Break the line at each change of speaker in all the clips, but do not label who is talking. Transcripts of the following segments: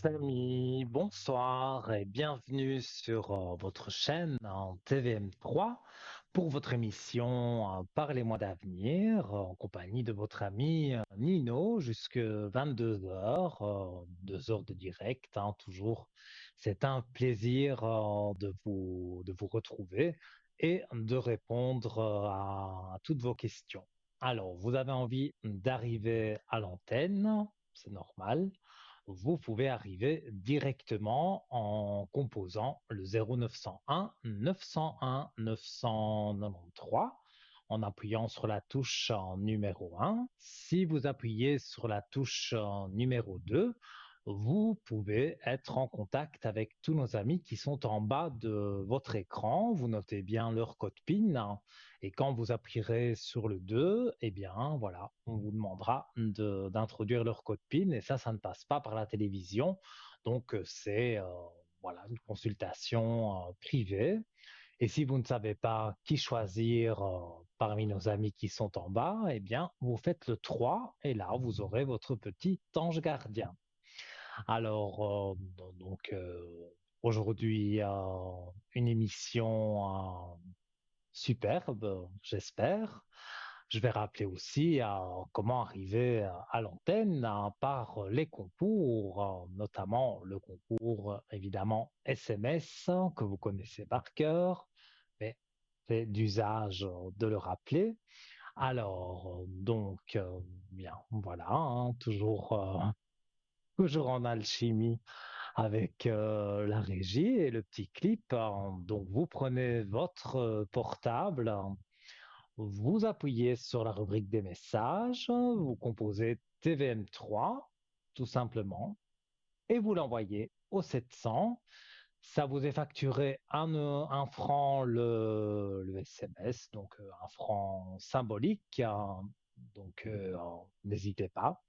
Amis, bonsoir et bienvenue sur votre chaîne en TVM3 pour votre émission Parlez-moi d'avenir en compagnie de votre ami Nino jusque 22 heures, 2 heures de direct, hein, toujours. C'est un plaisir de vous retrouver et de répondre à toutes vos questions. Alors, vous avez envie d'arriver à l'antenne, c'est normal. Vous pouvez arriver directement en composant le 0901 901 993 en appuyant sur la touche numéro 1. Si vous appuyez sur la touche numéro 2, vous pouvez être en contact avec tous nos amis qui sont en bas de votre écran. Vous notez bien leur code PIN, hein, et quand vous appuierez sur le 2, eh bien, voilà, on vous demandera d'introduire leur code PIN et ça ne passe pas par la télévision. Donc, c'est voilà, une consultation privée. Et si vous ne savez pas qui choisir parmi nos amis qui sont en bas, eh bien, vous faites le 3 et là, vous aurez votre petit ange gardien. Alors, aujourd'hui, une émission superbe, j'espère. Je vais rappeler aussi comment arriver à l'antenne par les concours, notamment le concours évidemment SMS que vous connaissez par cœur, mais c'est d'usage de le rappeler. Alors, bien, voilà, hein, toujours en alchimie avec la régie et le petit clip, hein. Donc, vous prenez votre portable, hein, vous appuyez sur la rubrique des messages, vous composez TVM3, tout simplement, et vous l'envoyez au 700. Ça vous est facturé un franc le SMS, donc un franc symbolique, hein. Donc, n'hésitez pas.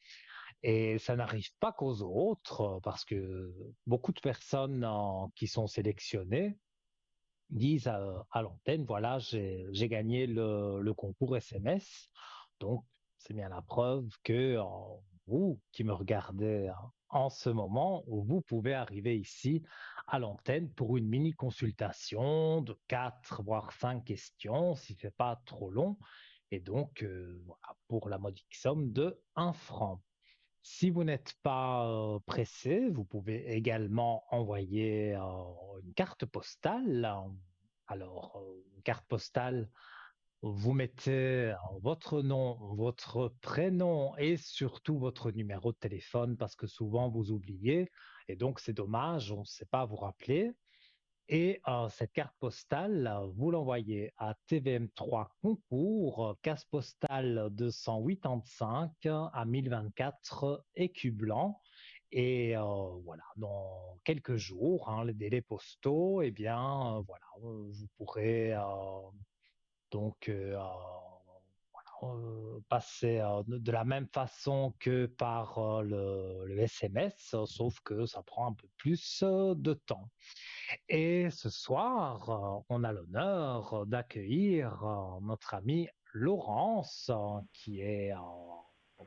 Et ça n'arrive pas qu'aux autres, parce que beaucoup de personnes qui sont sélectionnées disent à l'antenne, voilà, j'ai gagné le concours SMS. Donc, c'est bien la preuve que vous qui me regardez en ce moment, vous pouvez arriver ici à l'antenne pour une mini consultation de 4 voire 5 questions, si c'est pas trop long. Et donc, voilà, pour la modique somme de 1 franc. Si vous n'êtes pas pressé, vous pouvez également envoyer une carte postale. Alors, une carte postale, vous mettez votre nom, votre prénom et surtout votre numéro de téléphone parce que souvent vous oubliez et donc c'est dommage, on ne sait pas vous rappeler. Et cette carte postale, vous l'envoyez à TVM3 Concours, case postale 285 à 1024 Écu Blanc. Et voilà, dans quelques jours, hein, les délais postaux, eh bien, voilà, vous pourrez donc passer de la même façon que par le SMS, sauf que ça prend un peu plus de temps. Et ce soir, on a l'honneur d'accueillir notre ami Laurence qui est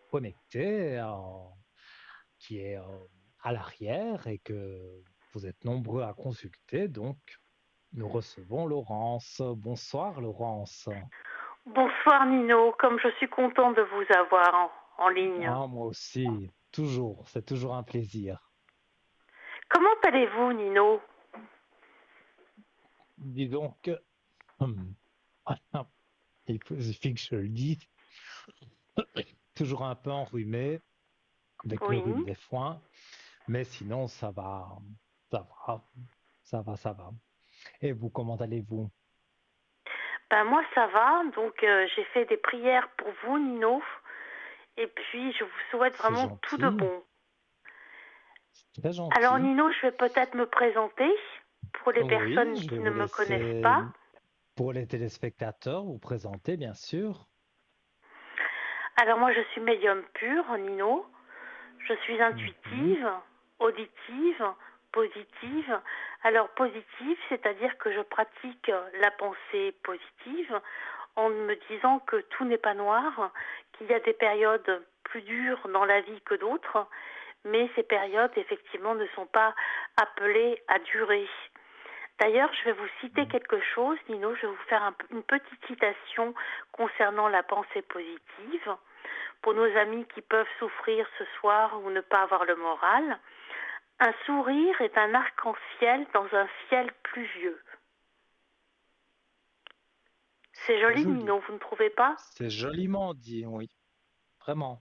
connectée, qui est à l'arrière et que vous êtes nombreux à consulter. Donc, nous recevons Laurence. Bonsoir Laurence.
Bonsoir Nino, comme je suis content de vous avoir en ligne.
Ah, moi aussi, toujours, c'est toujours un plaisir.
Comment allez-vous Nino?
Dis donc, hum, il suffit que je le dise, toujours un peu enrhumé, avec le
Oui.
rhume des foins. Mais sinon, ça va, ça va. Et vous, comment allez-vous?
Ben moi ça va, donc j'ai fait des prières pour vous Nino, et puis je vous souhaite
C'est
vraiment tout de
gentil,
bon.
c'est très
Alors
gentil.
Nino, je vais peut-être me présenter pour les
Oui,
personnes
je vais
qui ne
vous
me connaissent
laisser,
pas.
pour les téléspectateurs, vous présenter, bien sûr.
Alors moi je suis médium pur Nino, je suis
Mhm.
intuitive, auditive, positive. Alors positive, c'est-à-dire que je pratique la pensée positive en me disant que tout n'est pas noir, qu'il y a des périodes plus dures dans la vie que d'autres, mais ces périodes, effectivement, ne sont pas appelées à durer. D'ailleurs, je vais vous citer quelque chose, Nino, je vais vous faire une petite citation concernant la pensée positive. Pour nos amis qui peuvent souffrir ce soir ou ne pas avoir le moral, un sourire est un arc-en-ciel dans un ciel pluvieux. C'est
Très
joli,
joli.
Nino, vous ne trouvez pas?
C'est joliment dit, oui. Vraiment.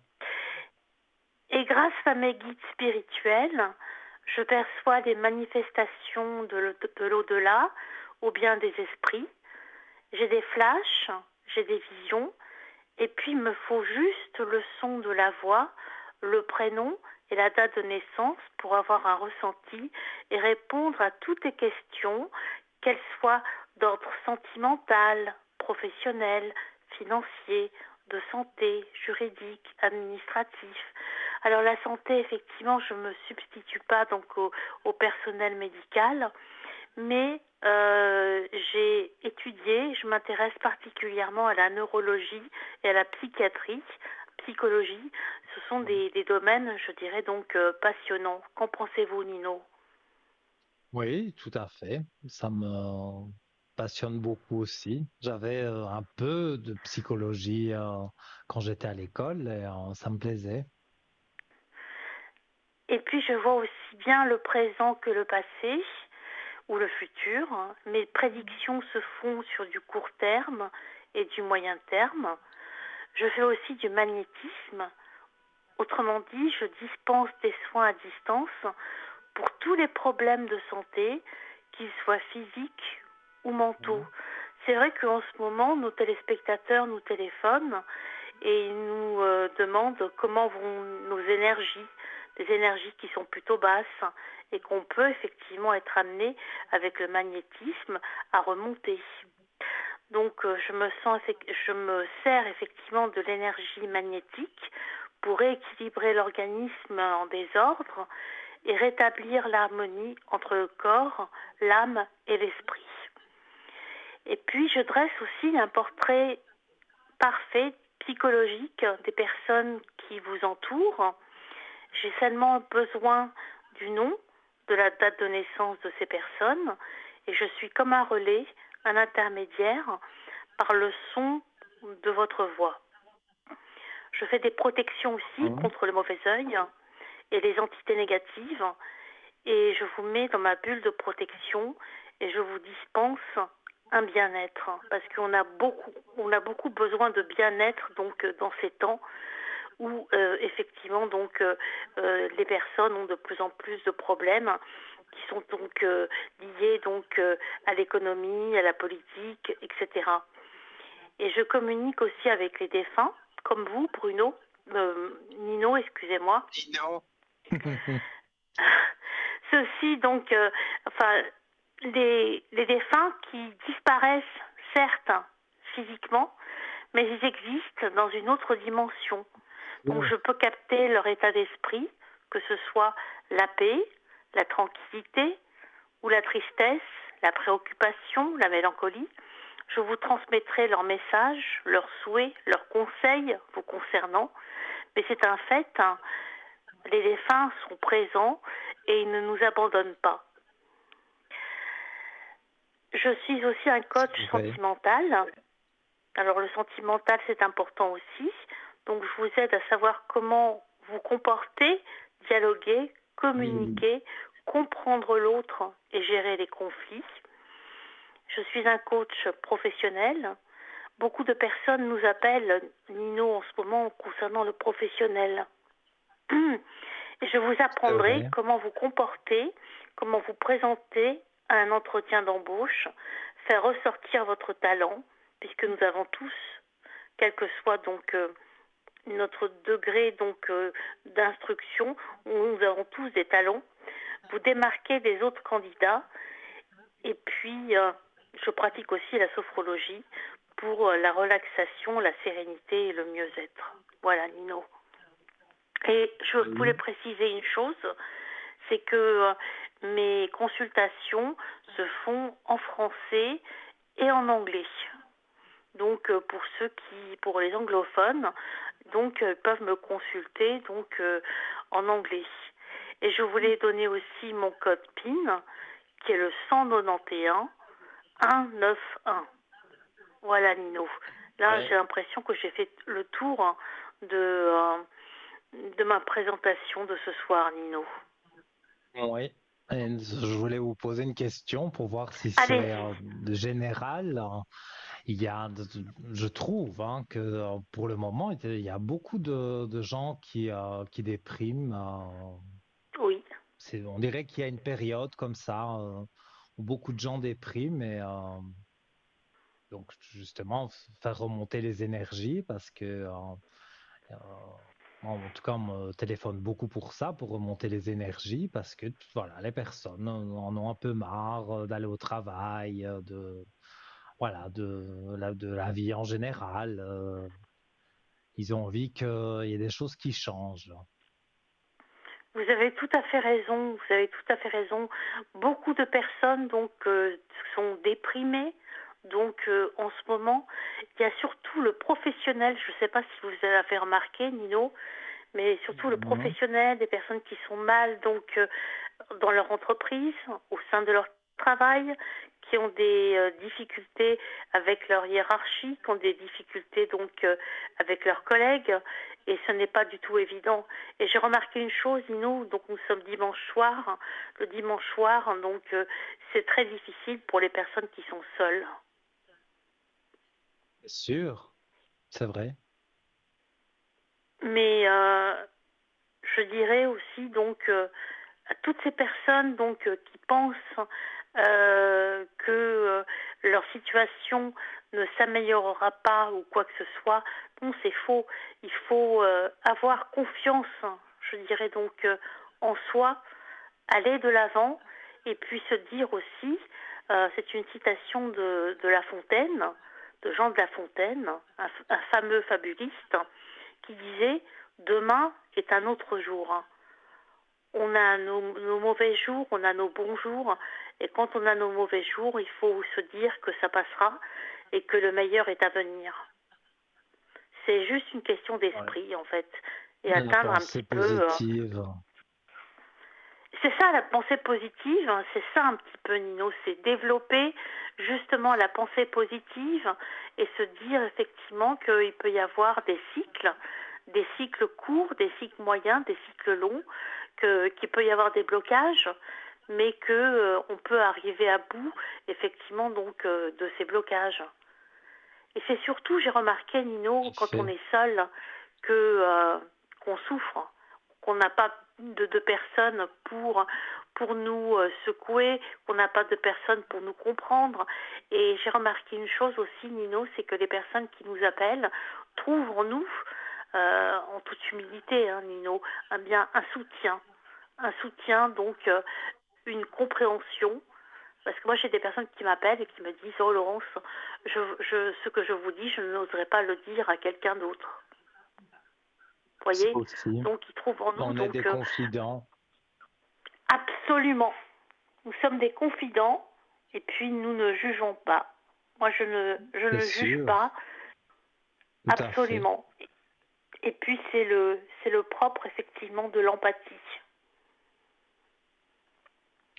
Et grâce à mes guides spirituels, je perçois des manifestations de l'au-delà ou bien des esprits. J'ai des flashs, j'ai des visions, et puis il me faut juste le son de la voix, le prénom et la date de naissance pour avoir un ressenti et répondre à toutes les questions, qu'elles soient d'ordre sentimental, professionnel, financier, de santé, juridique, administratif. Alors la santé, effectivement, je ne me substitue pas donc au personnel médical, mais j'ai étudié, je m'intéresse particulièrement à la neurologie et à la psychologie. Ce sont des domaines, je dirais donc, passionnants. Qu'en pensez-vous, Nino?
Oui, tout à fait. Ça me passionne beaucoup aussi. J'avais un peu de psychologie quand j'étais à l'école et ça me plaisait.
Et puis je vois aussi bien le présent que le passé ou le futur. Mes prédictions se font sur du court terme et du moyen terme. Je fais aussi du magnétisme. Autrement dit, je dispense des soins à distance pour tous les problèmes de santé, qu'ils soient physiques ou mentaux. C'est vrai qu'en ce moment, nos téléspectateurs nous téléphonent et ils nous demandent comment vont nos énergies, des énergies qui sont plutôt basses et qu'on peut effectivement être amené avec le magnétisme à remonter. Donc je me sers effectivement de l'énergie magnétique pour rééquilibrer l'organisme en désordre et rétablir l'harmonie entre le corps, l'âme et l'esprit. Et puis je dresse aussi un portrait parfait, psychologique des personnes qui vous entourent. J'ai seulement besoin du nom, de la date de naissance de ces personnes et je suis comme un relais, un intermédiaire par le son de votre voix. Je fais des protections aussi
Mhm.
contre le mauvais œil et les entités négatives et je vous mets dans ma bulle de protection et je vous dispense un bien-être parce qu'on a beaucoup besoin de bien-être donc dans ces temps où effectivement donc les personnes ont de plus en plus de problèmes qui sont donc liés donc à l'économie, à la politique, etc. Et je communique aussi avec les défunts, comme vous, Bruno, Nino, excusez-moi.
Dino.
Ceux-ci donc, enfin, les défunts qui disparaissent, certes, physiquement, mais ils existent dans une autre dimension. Donc
Bien.
je peux capter leur état d'esprit, que ce soit la paix, la tranquillité ou la tristesse, la préoccupation, la mélancolie. Je vous transmettrai leurs messages, leurs souhaits, leurs conseils vous concernant. Mais c'est un fait, hein, les défunts sont présents et ils ne nous abandonnent pas. Je suis aussi un coach
C'est vrai.
sentimental. Alors le sentimental, c'est important aussi. Donc je vous aide à savoir comment vous comporter, dialoguer,
Oui.
communiquer, comprendre l'autre et gérer les conflits. Je suis un coach professionnel. Beaucoup de personnes nous appellent, Nino, en ce moment, concernant le professionnel. Et je vous
C'est
apprendrai
vrai.
comment vous comporter, comment vous présenter à un entretien d'embauche, faire ressortir votre talent, puisque nous avons tous, quel que soit donc notre degré donc d'instruction, nous avons tous des talents, vous démarquer des autres candidats. Et puis, je pratique aussi la sophrologie pour la relaxation, la sérénité et le mieux-être. Voilà, Nino. Et je voulais
Oui.
préciser une chose, c'est que mes consultations se font en français et en anglais. Donc pour les anglophones, donc peuvent me consulter donc en anglais. Et je voulais donner aussi mon code PIN, qui est le 191 191. Voilà, Nino. Là, j'ai l'impression que j'ai fait le tour de ma présentation de ce soir, Nino.
Oui. Et je voulais vous poser une question pour voir si c'est
Allez-y.
général. Il y a, je trouve que pour le moment, il y a beaucoup de gens qui dépriment.
Oui.
On dirait qu'il y a une période comme ça où beaucoup de gens dépriment et donc justement faire remonter les énergies parce que euh, moi, en tout cas, on me téléphone beaucoup pour ça, pour remonter les énergies parce que voilà, les personnes en ont un peu marre d'aller au travail, voilà, de la vie en général. Ils ont envie qu'il y ait des choses qui changent.
Vous avez tout à fait raison. Vous avez tout à fait raison. Beaucoup de personnes donc sont déprimées. Donc en ce moment, il y a surtout le professionnel. Je ne sais pas si vous avez fait remarquer, Nino, mais surtout le
Mhm.
professionnel, des personnes qui sont mal donc dans leur entreprise, au sein de leur travail, qui ont des difficultés avec leur hiérarchie, qui ont des difficultés donc avec leurs collègues, et ce n'est pas du tout évident. Et j'ai remarqué une chose, nous, donc nous sommes dimanche soir, le dimanche soir, donc c'est très difficile pour les personnes qui sont seules.
C'est sûr, c'est vrai.
Mais je dirais aussi donc à toutes ces personnes donc qui pensent que leur situation ne s'améliorera pas ou quoi que ce soit, non, c'est faux. Il faut avoir confiance, je dirais donc en soi, aller de l'avant et puis se dire aussi, c'est une citation de La Fontaine, de Jean de La Fontaine, un fameux fabuliste, qui disait demain est un autre jour. On a nos mauvais jours, on a nos bons jours, et quand on a nos mauvais jours, il faut se dire que ça passera et que le meilleur est à venir. C'est juste une question
Ouais.
d'esprit en fait, et
La
atteindre un
pensée
petit peu.
positive.
C'est ça la pensée positive, hein, c'est ça un petit peu Nino, c'est développer justement la pensée positive et se dire effectivement qu'il peut y avoir des cycles courts, des cycles moyens, des cycles longs, qu'il peut y avoir des blocages, mais que on peut arriver à bout effectivement donc de ces blocages. Et c'est surtout, j'ai remarqué Nino, quand on
Fait.
est seul, que qu'on souffre, qu'on n'a pas de personnes pour nous secouer, qu'on n'a pas de personnes pour nous comprendre. Et j'ai remarqué une chose aussi, Nino, c'est que les personnes qui nous appellent trouvent en nous, en toute humilité, hein, Nino, un soutien, donc une compréhension. Parce que moi, j'ai des personnes qui m'appellent et qui me disent, oh Laurence, ce que je vous dis, je n'oserais pas le dire à quelqu'un d'autre. Vous
Ça
voyez.
aussi.
Donc, ils trouvent en nous,
On est
donc
des confidents.
absolument. Nous sommes des confidents et puis nous ne jugeons pas. Moi, je
C'est
ne juge pas,
sûr. Tout à fait.
absolument. Et puis, c'est le propre, effectivement, de l'empathie.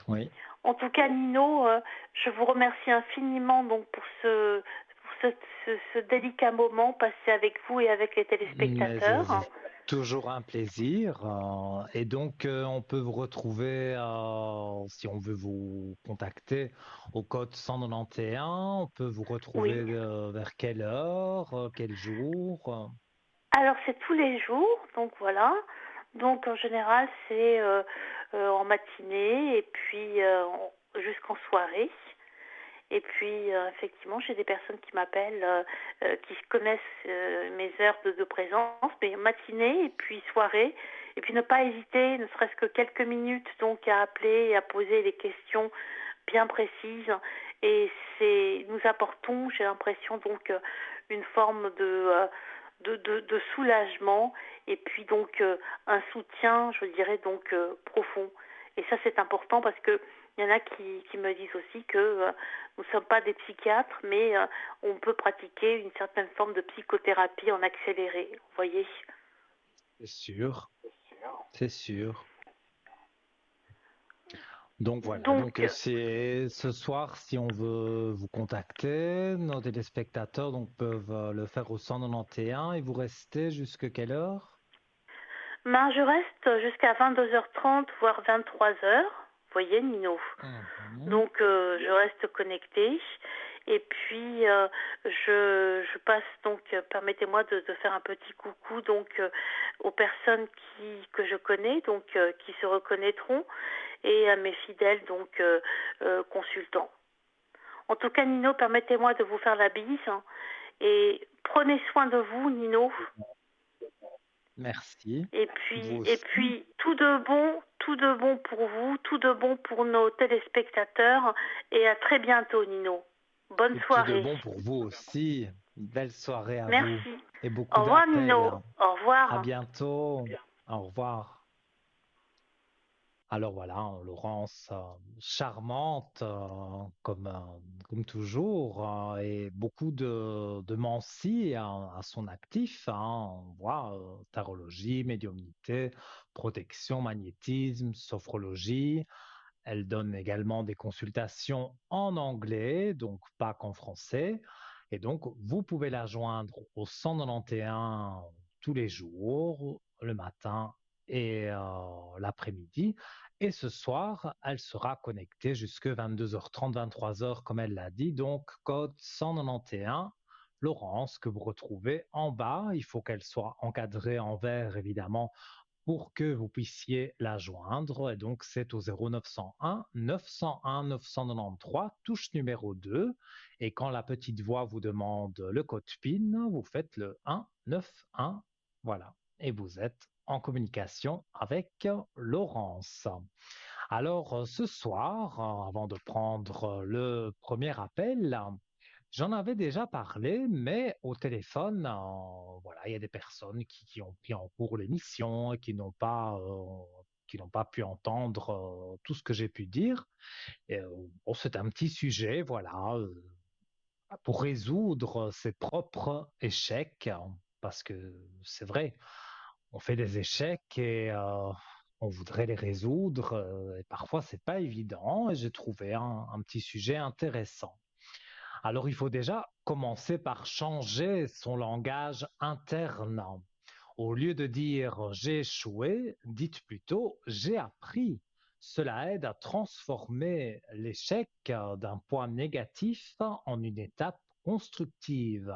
Oui.
En tout cas, Nino, je vous remercie infiniment donc pour ce délicat moment passé avec vous et avec les
Mais
téléspectateurs.
c'est toujours un plaisir. Et donc, on peut vous retrouver, si on veut vous contacter, au code 191. On peut vous retrouver
Oui.
vers quelle heure, quel jour?
Alors, c'est tous les jours, donc voilà. Donc, en général, c'est en matinée et puis jusqu'en soirée. Et puis, effectivement, j'ai des personnes qui m'appellent, qui connaissent mes heures de présence, mais matinée et puis soirée. Et puis, ne pas hésiter, ne serait-ce que quelques minutes, donc, à appeler et à poser des questions bien précises. Et nous apportons, j'ai l'impression, donc, une forme de soulagement et puis donc un soutien, je dirais, donc profond. Et ça, c'est important parce que il y en a qui me disent aussi que nous ne sommes pas des psychiatres, mais on peut pratiquer une certaine forme de psychothérapie en accéléré, vous voyez.
C'est sûr, c'est sûr. Donc voilà,
Donc,
c'est ce soir, si on veut vous contacter, nos téléspectateurs donc, peuvent le faire au 191 et vous restez jusque quelle heure?
ben, je reste jusqu'à 22h30, voire 23h. Vous voyez, Nino.
Mhm.
Donc, je reste connectée. Et puis, je passe donc, permettez-moi de faire un petit coucou donc aux personnes que je connais, donc qui se reconnaîtront, et à mes fidèles donc consultants. En tout cas, Nino, permettez-moi de vous faire la bise, hein, et prenez soin de vous, Nino.
Merci.
Et
Vous
puis, et
aussi.
puis tout de bon pour vous, tout de bon pour nos téléspectateurs, et à très bientôt, Nino. Bonne
Et tout de
soirée.
bon pour vous aussi. Une belle soirée à vous
Merci.
et
Au
beaucoup
revoir,
d'appels.
Nino. Au
À
revoir.
bientôt. Au revoir. Alors voilà, Laurence, charmante, comme toujours, et beaucoup de Mancy à son actif. On voit tarologie, médiumnité, protection, magnétisme, sophrologie. Elle donne également des consultations en anglais, donc pas qu'en français. Et donc, vous pouvez la joindre au 191 tous les jours, le matin et l'après-midi. Et ce soir, elle sera connectée jusque 22h30, 23h, comme elle l'a dit. Donc, code 191, Laurence, que vous retrouvez en bas. Il faut qu'elle soit encadrée en vert, évidemment, pour que vous puissiez la joindre. Et donc, c'est au 0901 901 993, touche numéro 2. Et quand la petite voix vous demande le code PIN, vous faites le 191. Voilà. Et vous êtes en communication avec Laurence. Alors, ce soir, avant de prendre le premier appel, j'en avais déjà parlé, mais au téléphone, voilà, il y a des personnes qui ont pris en cours l'émission et qui n'ont pas pu entendre tout ce que j'ai pu dire. Et, bon, c'est un petit sujet, voilà, pour résoudre ses propres échecs, parce que c'est vrai, on fait des échecs et on voudrait les résoudre, et parfois c'est pas évident. Et j'ai trouvé un petit sujet intéressant. Alors, il faut déjà commencer par changer son langage interne. Au lieu de dire j'ai échoué, dites plutôt j'ai appris. Cela aide à transformer l'échec d'un point négatif en une étape constructive.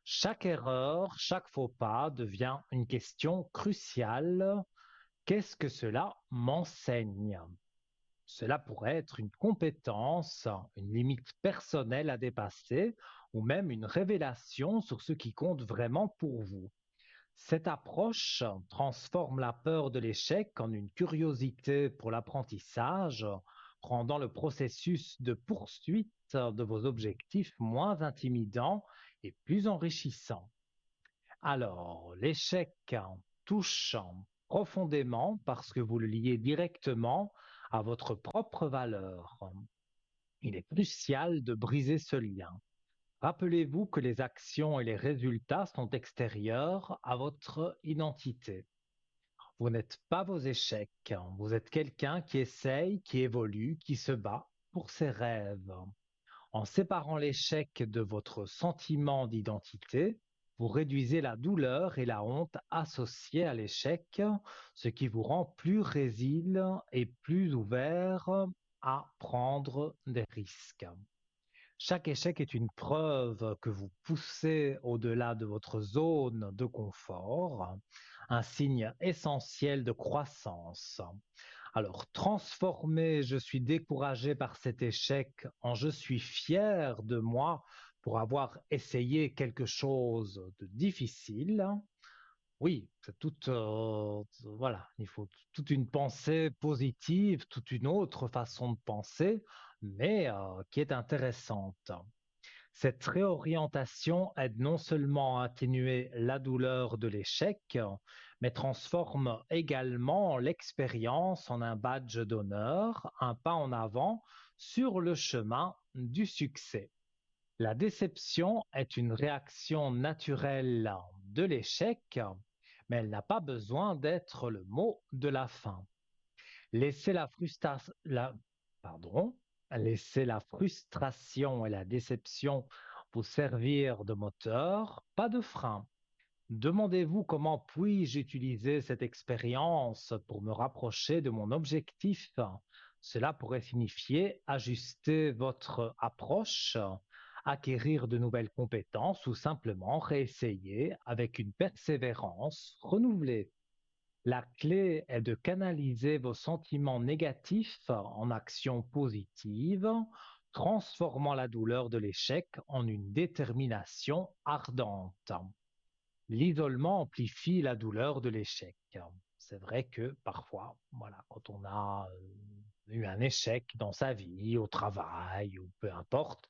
Chaque erreur, chaque faux pas devient une question cruciale. Qu'est-ce que cela m'enseigne? Cela pourrait être une compétence, une limite personnelle à dépasser ou même une révélation sur ce qui compte vraiment pour vous. Cette approche transforme la peur de l'échec en une curiosité pour l'apprentissage, rendant le processus de poursuite de vos objectifs moins intimidant et plus enrichissant. Alors, l'échec touche profondément parce que vous le liez directement à votre propre valeur. Il est crucial de briser ce lien. Rappelez-vous que les actions et les résultats sont extérieurs à votre identité. Vous n'êtes pas vos échecs. Vous êtes quelqu'un qui essaye, qui évolue, qui se bat pour ses rêves. En séparant l'échec de votre sentiment d'identité, vous réduisez la douleur et la honte associées à l'échec, ce qui vous rend plus résilient et plus ouvert à prendre des risques. Chaque échec est une preuve que vous poussez au-delà de votre zone de confort, un signe essentiel de croissance. Alors, transformer je suis découragé par cet échec en je suis fier de moi pour avoir essayé quelque chose de difficile. Oui, c'est voilà, il faut toute une pensée positive, toute une autre façon de penser, mais qui est intéressante. Cette réorientation aide non seulement à atténuer la douleur de l'échec, mais transforme également l'expérience en un badge d'honneur, un pas en avant sur le chemin du succès. La déception est une réaction naturelle de l'échec, mais elle n'a pas besoin d'être le mot de la fin. Laissez pardon, laissez la frustration et la déception vous servir de moteur, pas de frein. Demandez-vous comment puis-je utiliser cette expérience pour me rapprocher de mon objectif. Cela pourrait signifier ajuster votre approche, acquérir de nouvelles compétences ou simplement réessayer avec une persévérance renouvelée. La clé est de canaliser vos sentiments négatifs en actions positives, transformant la douleur de l'échec en une détermination ardente. L'isolement amplifie la douleur de l'échec. C'est vrai que parfois, voilà, quand on a eu un échec dans sa vie, au travail ou peu importe,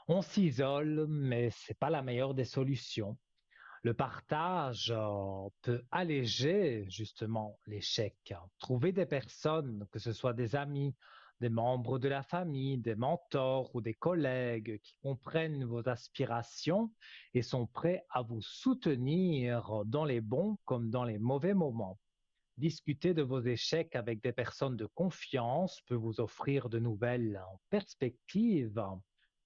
on s'isole, mais c'est pas la meilleure des solutions. Le partage peut alléger justement l'échec. Trouver des personnes, que ce soit des amis, des membres de la famille, des mentors ou des collègues qui comprennent vos aspirations et sont prêts à vous soutenir dans les bons comme dans les mauvais moments. Discuter de vos échecs avec des personnes de confiance peut vous offrir de nouvelles perspectives,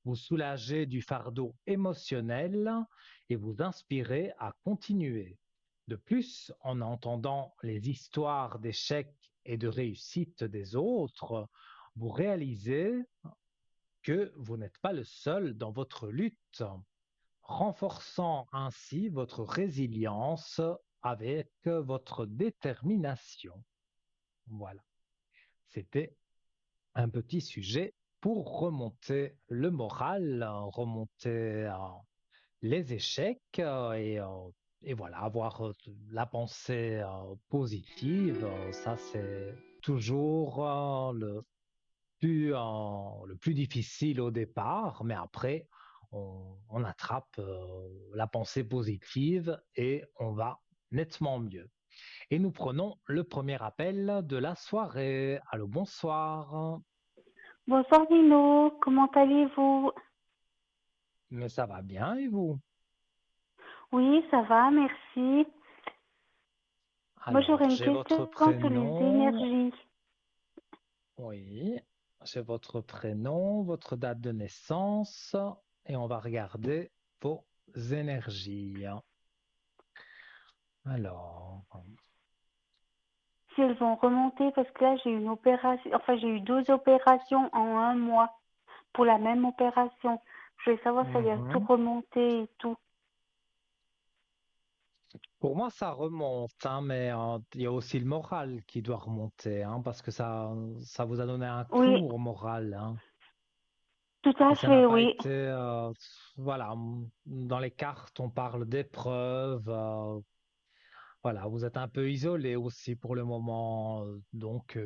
vous soulager du fardeau émotionnel et vous inspirer à continuer. De plus, en entendant les histoires d'échecs et de réussite des autres, vous réalisez que vous n'êtes pas le seul dans votre lutte, renforçant ainsi votre résilience avec votre détermination. Voilà, c'était un petit sujet pour remonter le moral, remonter les échecs et voilà, avoir la pensée positive. Ça, c'est toujours le plus difficile au départ, mais après, on attrape la pensée positive et on va nettement mieux. Et nous prenons le premier appel de la soirée. Allô, bonsoir.
Bonsoir Dino, comment allez-vous?
Mais ça va bien et vous?
Oui, ça va, merci. Moi, j'aurais
Alors,
une
j'ai votre
question sur les
prénom.
énergies.
Oui, j'ai votre prénom, votre date de naissance et on va regarder vos énergies. Alors,
Si elles vont remonter, parce que là, j'ai une opération, enfin, j'ai eu 2 opérations en un mois pour la même opération. Je voulais savoir si ça allait tout
mhm.
remonter et tout.
Pour moi, ça remonte, hein, mais il y a aussi le moral qui doit remonter, hein, parce que ça vous a donné un
Oui,
coup au moral, hein.
tout
Et
à
ça n'a
fait,
pas
oui.
été, voilà, dans les cartes, on parle d'épreuves, voilà, vous êtes un peu isolé aussi pour le moment, donc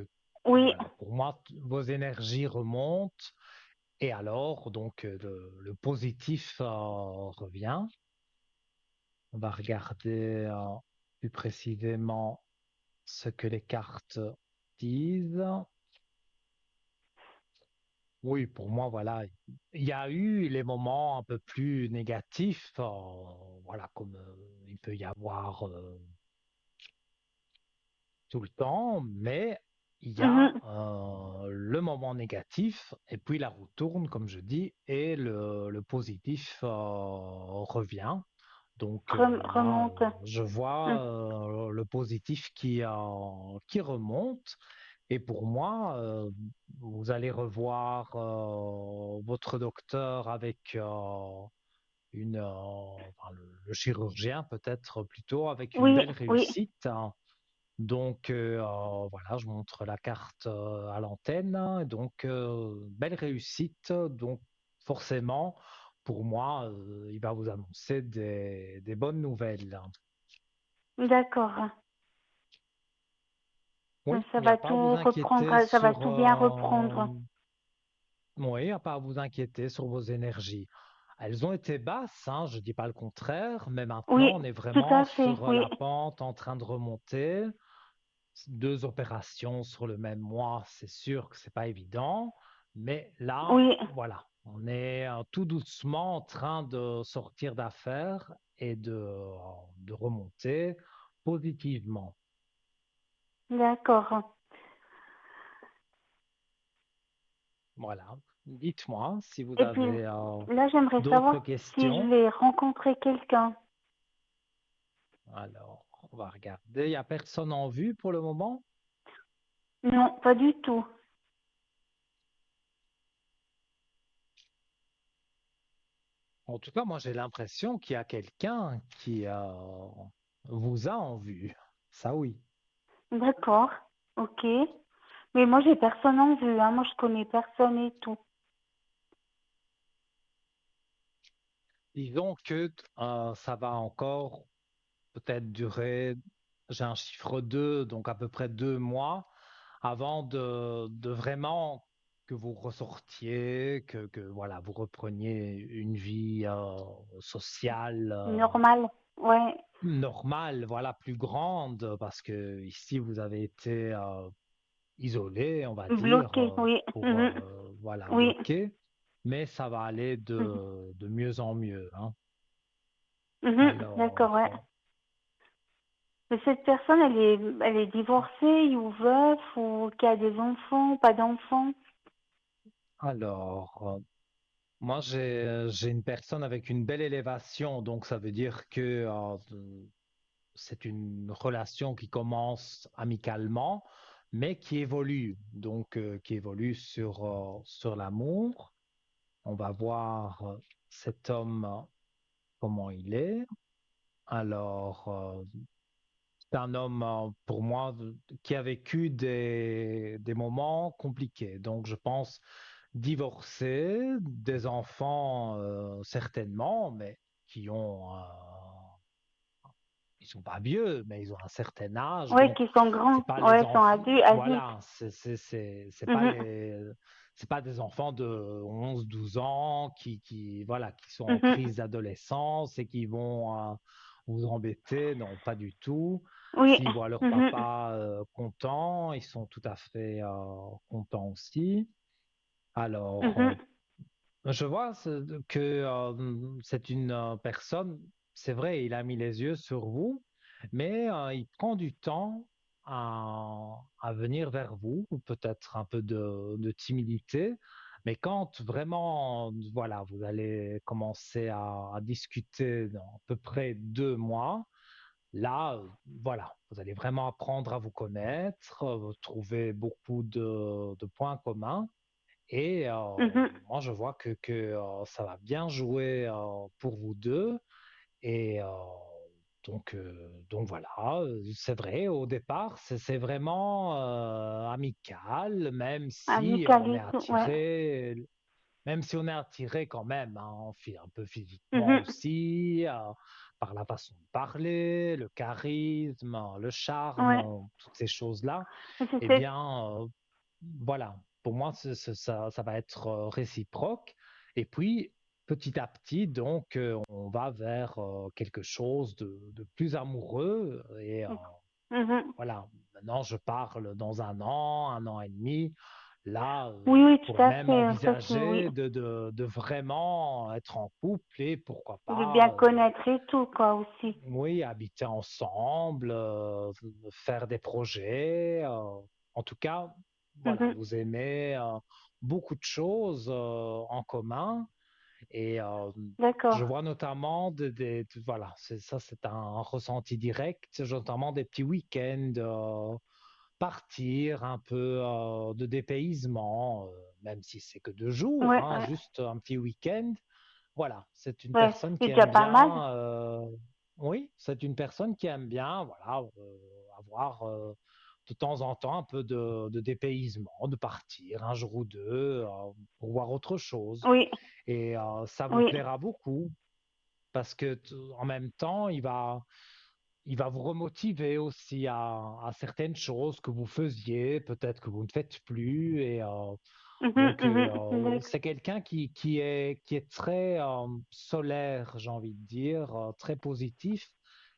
Oui,
voilà, pour moi, vos énergies remontent et alors, donc le positif revient. On va regarder plus précisément ce que les cartes disent. Oui, pour moi, voilà, il y a eu les moments un peu plus négatifs, voilà, comme il peut y avoir tout le temps, mais il y a
mhm.
le moment négatif et puis la roue tourne, comme je dis, et le positif revient. Donc là,
Remonte.
je vois
Mhm.
le positif qui remonte. Et pour moi, vous allez revoir votre docteur avec enfin, le chirurgien peut-être plutôt avec une
Oui,
belle
oui,
réussite, hein. Donc voilà, je montre la carte à l'antenne, hein. Donc belle réussite. Donc forcément, pour moi, il va vous annoncer des bonnes nouvelles.
d'accord.
Oui,
Ça
il n'y a
va
pas à vous
tout
inquiéter
reprendre, ça va
sur,
tout bien reprendre.
oui, il n'y a pas à vous inquiéter sur vos énergies. Elles ont été basses, hein, je dis pas le contraire, mais
Oui,
maintenant on est
tout
vraiment
à fait,
sur
oui.
la pente en train de remonter. 2 opérations sur le même mois, c'est sûr que c'est pas évident, mais là,
Oui,
voilà, on est tout doucement en train de sortir d'affaires et de remonter positivement.
d'accord.
Voilà. Dites-moi si vous
Et puis
avez
là, j'aimerais
d'autres
savoir si je
questions.
vais rencontrer quelqu'un.
Alors, on va regarder. Il n'y a personne en vue pour le moment?
Non, pas du tout.
En tout cas, moi, j'ai l'impression qu'il y a quelqu'un qui vous a en vue. Ça, oui.
D'accord, ok. Mais moi, j'ai personne en vue, hein. Moi, je connais personne et tout.
Disons que ça va encore peut-être durer, j'ai un chiffre 2, donc à peu près 2 mois, avant de vraiment que vous ressortiez, que voilà, vous repreniez une vie sociale
Normal, ouais.
normale, voilà, plus grande, parce que ici vous avez été isolé, on va dire,
Bloqué, oui.
pour
Mhm.
voilà,
Oui.
bloquer, mais ça va aller
Mhm.
de mieux en mieux, hein.
Mhm. D'accord, ouais.
Alors,
Mais cette personne, elle est divorcée ou veuve ou qui a des enfants, pas d'enfants?
alors, moi, j'ai une personne avec une belle élévation, donc ça veut dire que c'est une relation qui commence amicalement, mais qui évolue, donc qui évolue sur l'amour. On va voir cet homme comment il est. Alors, c'est un homme pour moi qui a vécu des moments compliqués, donc je pense divorcés, des enfants certainement, mais qui ont, ils sont pas vieux, mais ils ont un certain âge,
Ouais,
donc
qui sont grands.
c'est pas les
Ouais, sont
enfants,
adultes.
voilà, c'est pas
Mhm.
c'est pas des enfants de 11 12 ans voilà, qui sont en
Mhm.
crise d'adolescence et qui vont vous embêter, non, pas du tout.
Oui.
S'ils voient leur
Mhm.
papa content, ils sont tout à fait contents aussi. Alors,
Mhm.
je vois que c'est une personne, c'est vrai, il a mis les yeux sur vous, mais il prend du temps à venir vers vous, ou peut-être un peu de timidité, mais quand vraiment, voilà, vous allez commencer à discuter dans à peu près 2 mois, là, voilà, vous allez vraiment apprendre à vous connaître, trouver beaucoup de points communs. Et
Mhm.
moi, je vois que ça va bien jouer pour vous deux. Et donc voilà, c'est vrai, au départ, c'est vraiment amical,
Amical et tout, ouais.
même si on est attiré quand même, hein, un peu physiquement
Mhm.
aussi, par la façon de parler, le charisme, le charme,
Ouais.
toutes ces choses-là.
Mais
Eh
c'est
bien, voilà, pour moi, ça va être réciproque. Et puis, petit à petit, donc, on va vers quelque chose de plus amoureux. Et
Mhm.
voilà, maintenant, je parle dans un an et demi. Là,
Oui,
on
oui, tout
pourrait
à
même
fait. Ça, c'est oui.
envisager de vraiment être en couple et pourquoi
De bien
pas,
connaître et tout, quoi, aussi.
oui, habiter ensemble, faire des projets. En tout cas, voilà,
Mhm.
vous aimez beaucoup de choses en commun. Et
D'accord.
je vois notamment voilà, ça, c'est un ressenti direct, notamment des petits week-ends, partir un peu de dépaysement, même si c'est que 2 jours,
Ouais,
hein,
ouais.
juste un petit week-end. Voilà, c'est une
Ouais,
personne
c'est
qui
déjà
aime
pas mal.
bien, oui, c'est une personne qui aime bien, voilà, avoir de temps en temps un peu de dépaysement, de partir un jour ou deux pour voir autre chose.
Oui,
Et ça vous
oui.
plaira beaucoup parce que en même temps, il va vous remotiver aussi à certaines choses que vous faisiez, peut-être que vous ne faites plus. Et
Mhm,
donc,
mhm.
c'est quelqu'un qui est très solaire, j'ai envie de dire, très positif.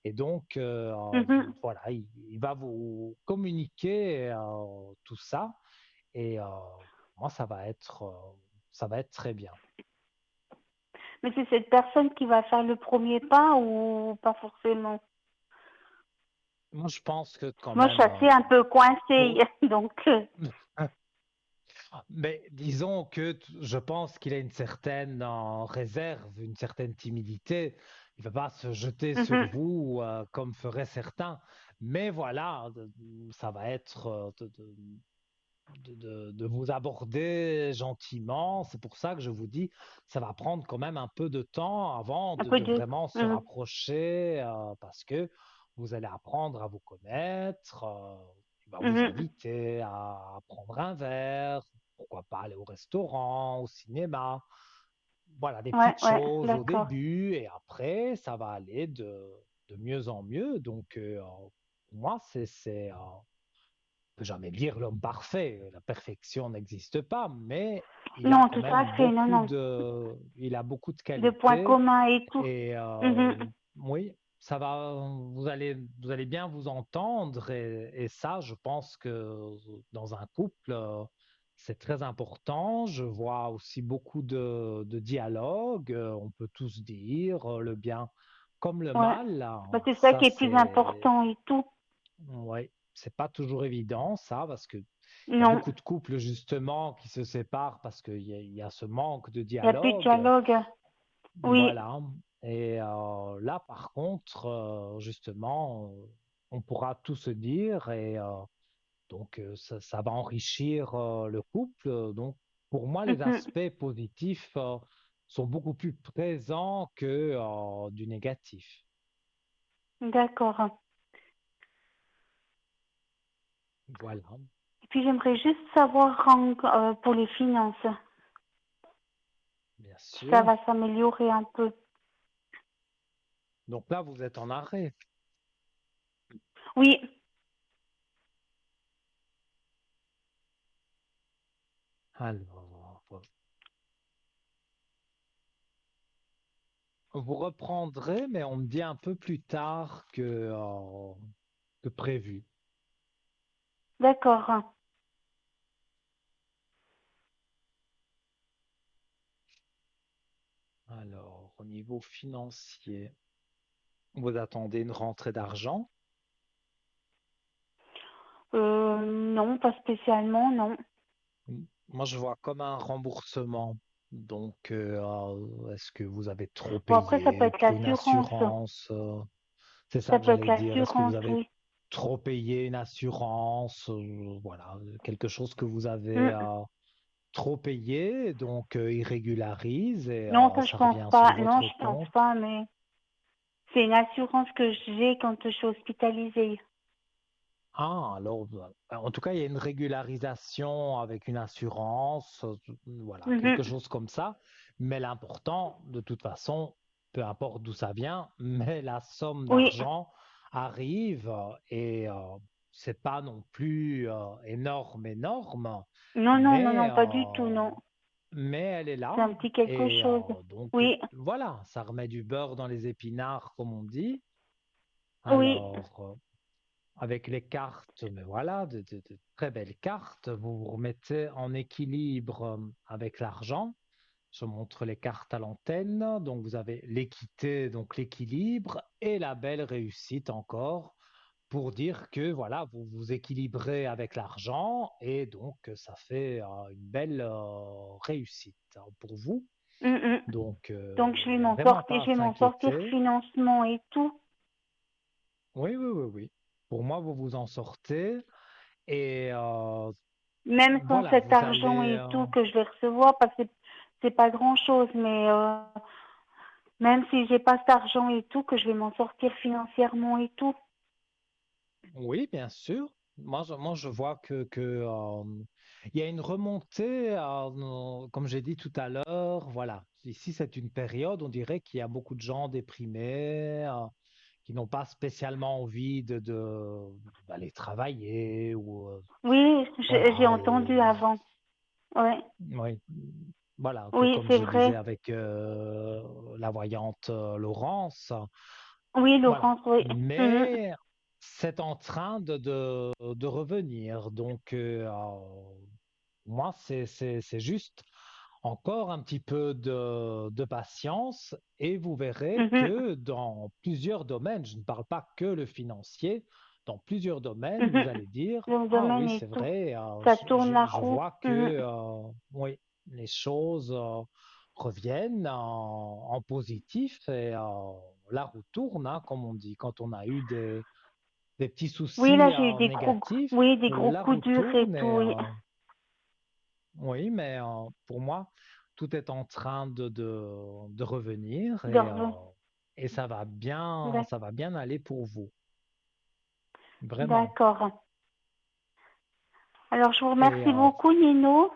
Et donc,
Mhm.
voilà, il va vous communiquer tout ça. Et moi, ça va être très bien.
Mais c'est cette personne qui va faire le premier pas ou pas forcément?
Moi, je pense que quand
Moi, je suis
même,
assez un peu coincée,
pour,
donc.
Mais disons que je pense qu'il a une certaine réserve, une certaine timidité. Il ne va pas se jeter sur
Mhm,
vous comme feraient certains. Mais voilà, ça va être de vous aborder gentiment. C'est pour ça que je vous dis, ça va prendre quand même un peu de temps avant
un peu
de
de...
vraiment se
Mhm.
rapprocher parce que vous allez apprendre à vous connaître. Il va vous
Mhm.
inviter à prendre un verre, pourquoi pas aller au restaurant, au cinéma. Voilà, des
Ouais,
petites
ouais,
choses au
d'accord.
début et après, ça va aller de mieux en mieux. Donc, pour moi, peut jamais dire l'homme parfait, la perfection n'existe pas, mais
Non, tout à fait, non, non.
il a beaucoup de
De points
qualités
communs et tout.
et
Mhm.
oui, ça va, vous allez bien vous entendre et ça, je pense que dans un couple, c'est très important. Je vois aussi beaucoup de dialogue. On peut tous dire le bien comme le
Ouais.
mal.
Bah, c'est ça
Ça,
qui est plus
c'est
important et tout.
Ouais, c'est pas toujours évident ça, parce que il y a
Non,
beaucoup de couples justement qui se séparent parce il y a ce manque de
il n'y a plus de
dialogue.
dialogue. Oui.
Voilà. Et là, par contre, justement, on pourra tout se dire et donc ça va enrichir le couple. Donc, pour moi, les
Mhm.
aspects positifs sont beaucoup plus présents que du négatif.
D'accord.
Voilà,
Et puis j'aimerais juste savoir pour les finances,
bien
si ça
sûr.
va s'améliorer un peu.
Donc là, vous êtes en arrêt.
Oui,
Alors, vous reprendrez, mais on me dit un peu plus tard que prévu.
d'accord.
Alors, au niveau financier, vous attendez une rentrée d'argent?
Non, pas spécialement, non.
Moi, je vois comme un remboursement. Donc, est-ce que vous avez trop
Bon, après, ça peut
payé
être
pour une
l'assurance.
assurance? C'est ça
Ça
que
peut être
j'allais dire. Est-ce que vous
l'assurance,
avez
oui.
trop payé une assurance? Voilà, quelque chose que vous avez
Mm.
trop payé, donc il régularise et
Non, ça, je
ça
pense
revient sur
pas. Non,
votre
je pense
compte.
pas, mais c'est une assurance que j'ai quand je suis hospitalisée.
Ah, alors, en tout cas, il y a une régularisation avec une assurance, voilà, quelque
Mhm.
chose comme ça. Mais l'important, de toute façon, peu importe d'où ça vient, mais la somme
Oui.
d'argent arrive et c'est pas non plus énorme,
Non, non, non,
mais
non, pas du tout, non.
mais elle est
C'est
là
un petit quelque
et
chose.
donc
Oui,
voilà, ça remet du beurre dans les épinards, comme on dit.
oui.
Alors, avec les cartes, mais voilà, de très belles cartes, vous vous remettez en équilibre avec l'argent. Je montre les cartes à l'antenne. Donc, vous avez l'équité, donc l'équilibre, et la belle réussite encore pour dire que voilà, vous vous équilibrez avec l'argent et donc ça fait une belle réussite pour vous.
Mm, mm.
Donc,
Donc je vais
il n'y a
m'en
vraiment
sortir,
pas
je
à
vais m'en sortir
s'inquiéter.
financement et tout.
Oui, oui, oui, oui. Pour moi, vous vous en sortez et
Même sans
voilà,
cet
vous
argent
allez.
et tout que je vais recevoir, parce que c'est pas grand chose, mais même si j'ai pas cet argent et tout, que je vais m'en sortir financièrement et tout.
Oui, bien sûr. Moi, je vois il y a une remontée, comme j'ai dit tout à l'heure. Voilà, ici, c'est une période, on dirait qu'il y a beaucoup de gens déprimés, qui n'ont pas spécialement envie d'aller travailler ou
Oui, j'ai
voilà.
entendu avant. Ouais.
Oui, voilà,
Oui,
comme
c'est
je disais
vrai.
avec la voyante Laurence.
Oui,
Voilà.
Laurence, oui. Mhm.
Mais c'est en train de revenir. Donc, moi, c'est juste encore un petit peu de patience et vous verrez
Mhm.
que dans plusieurs domaines, je ne parle pas que le financier, dans plusieurs domaines, vous
Mhm.
allez dire,
Le
ah
domaine
oui,
et
c'est
tout.
vrai,
Ça tourne la
je
roue.
vois que
Mhm.
oui, les choses reviennent en positif et la roue tourne, hein, comme on dit, quand on a eu des petits
Oui, là,
soucis
j'ai eu des gros,
négatifs,
oui, des gros
la
coups
roue
durs et
tourne
tout,
et
oui.
oui, mais pour moi, tout est en train de revenir
Dorve.
et ça va bien aller pour vous, vraiment.
D'accord. Alors, je vous
Et
remercie beaucoup, Nino.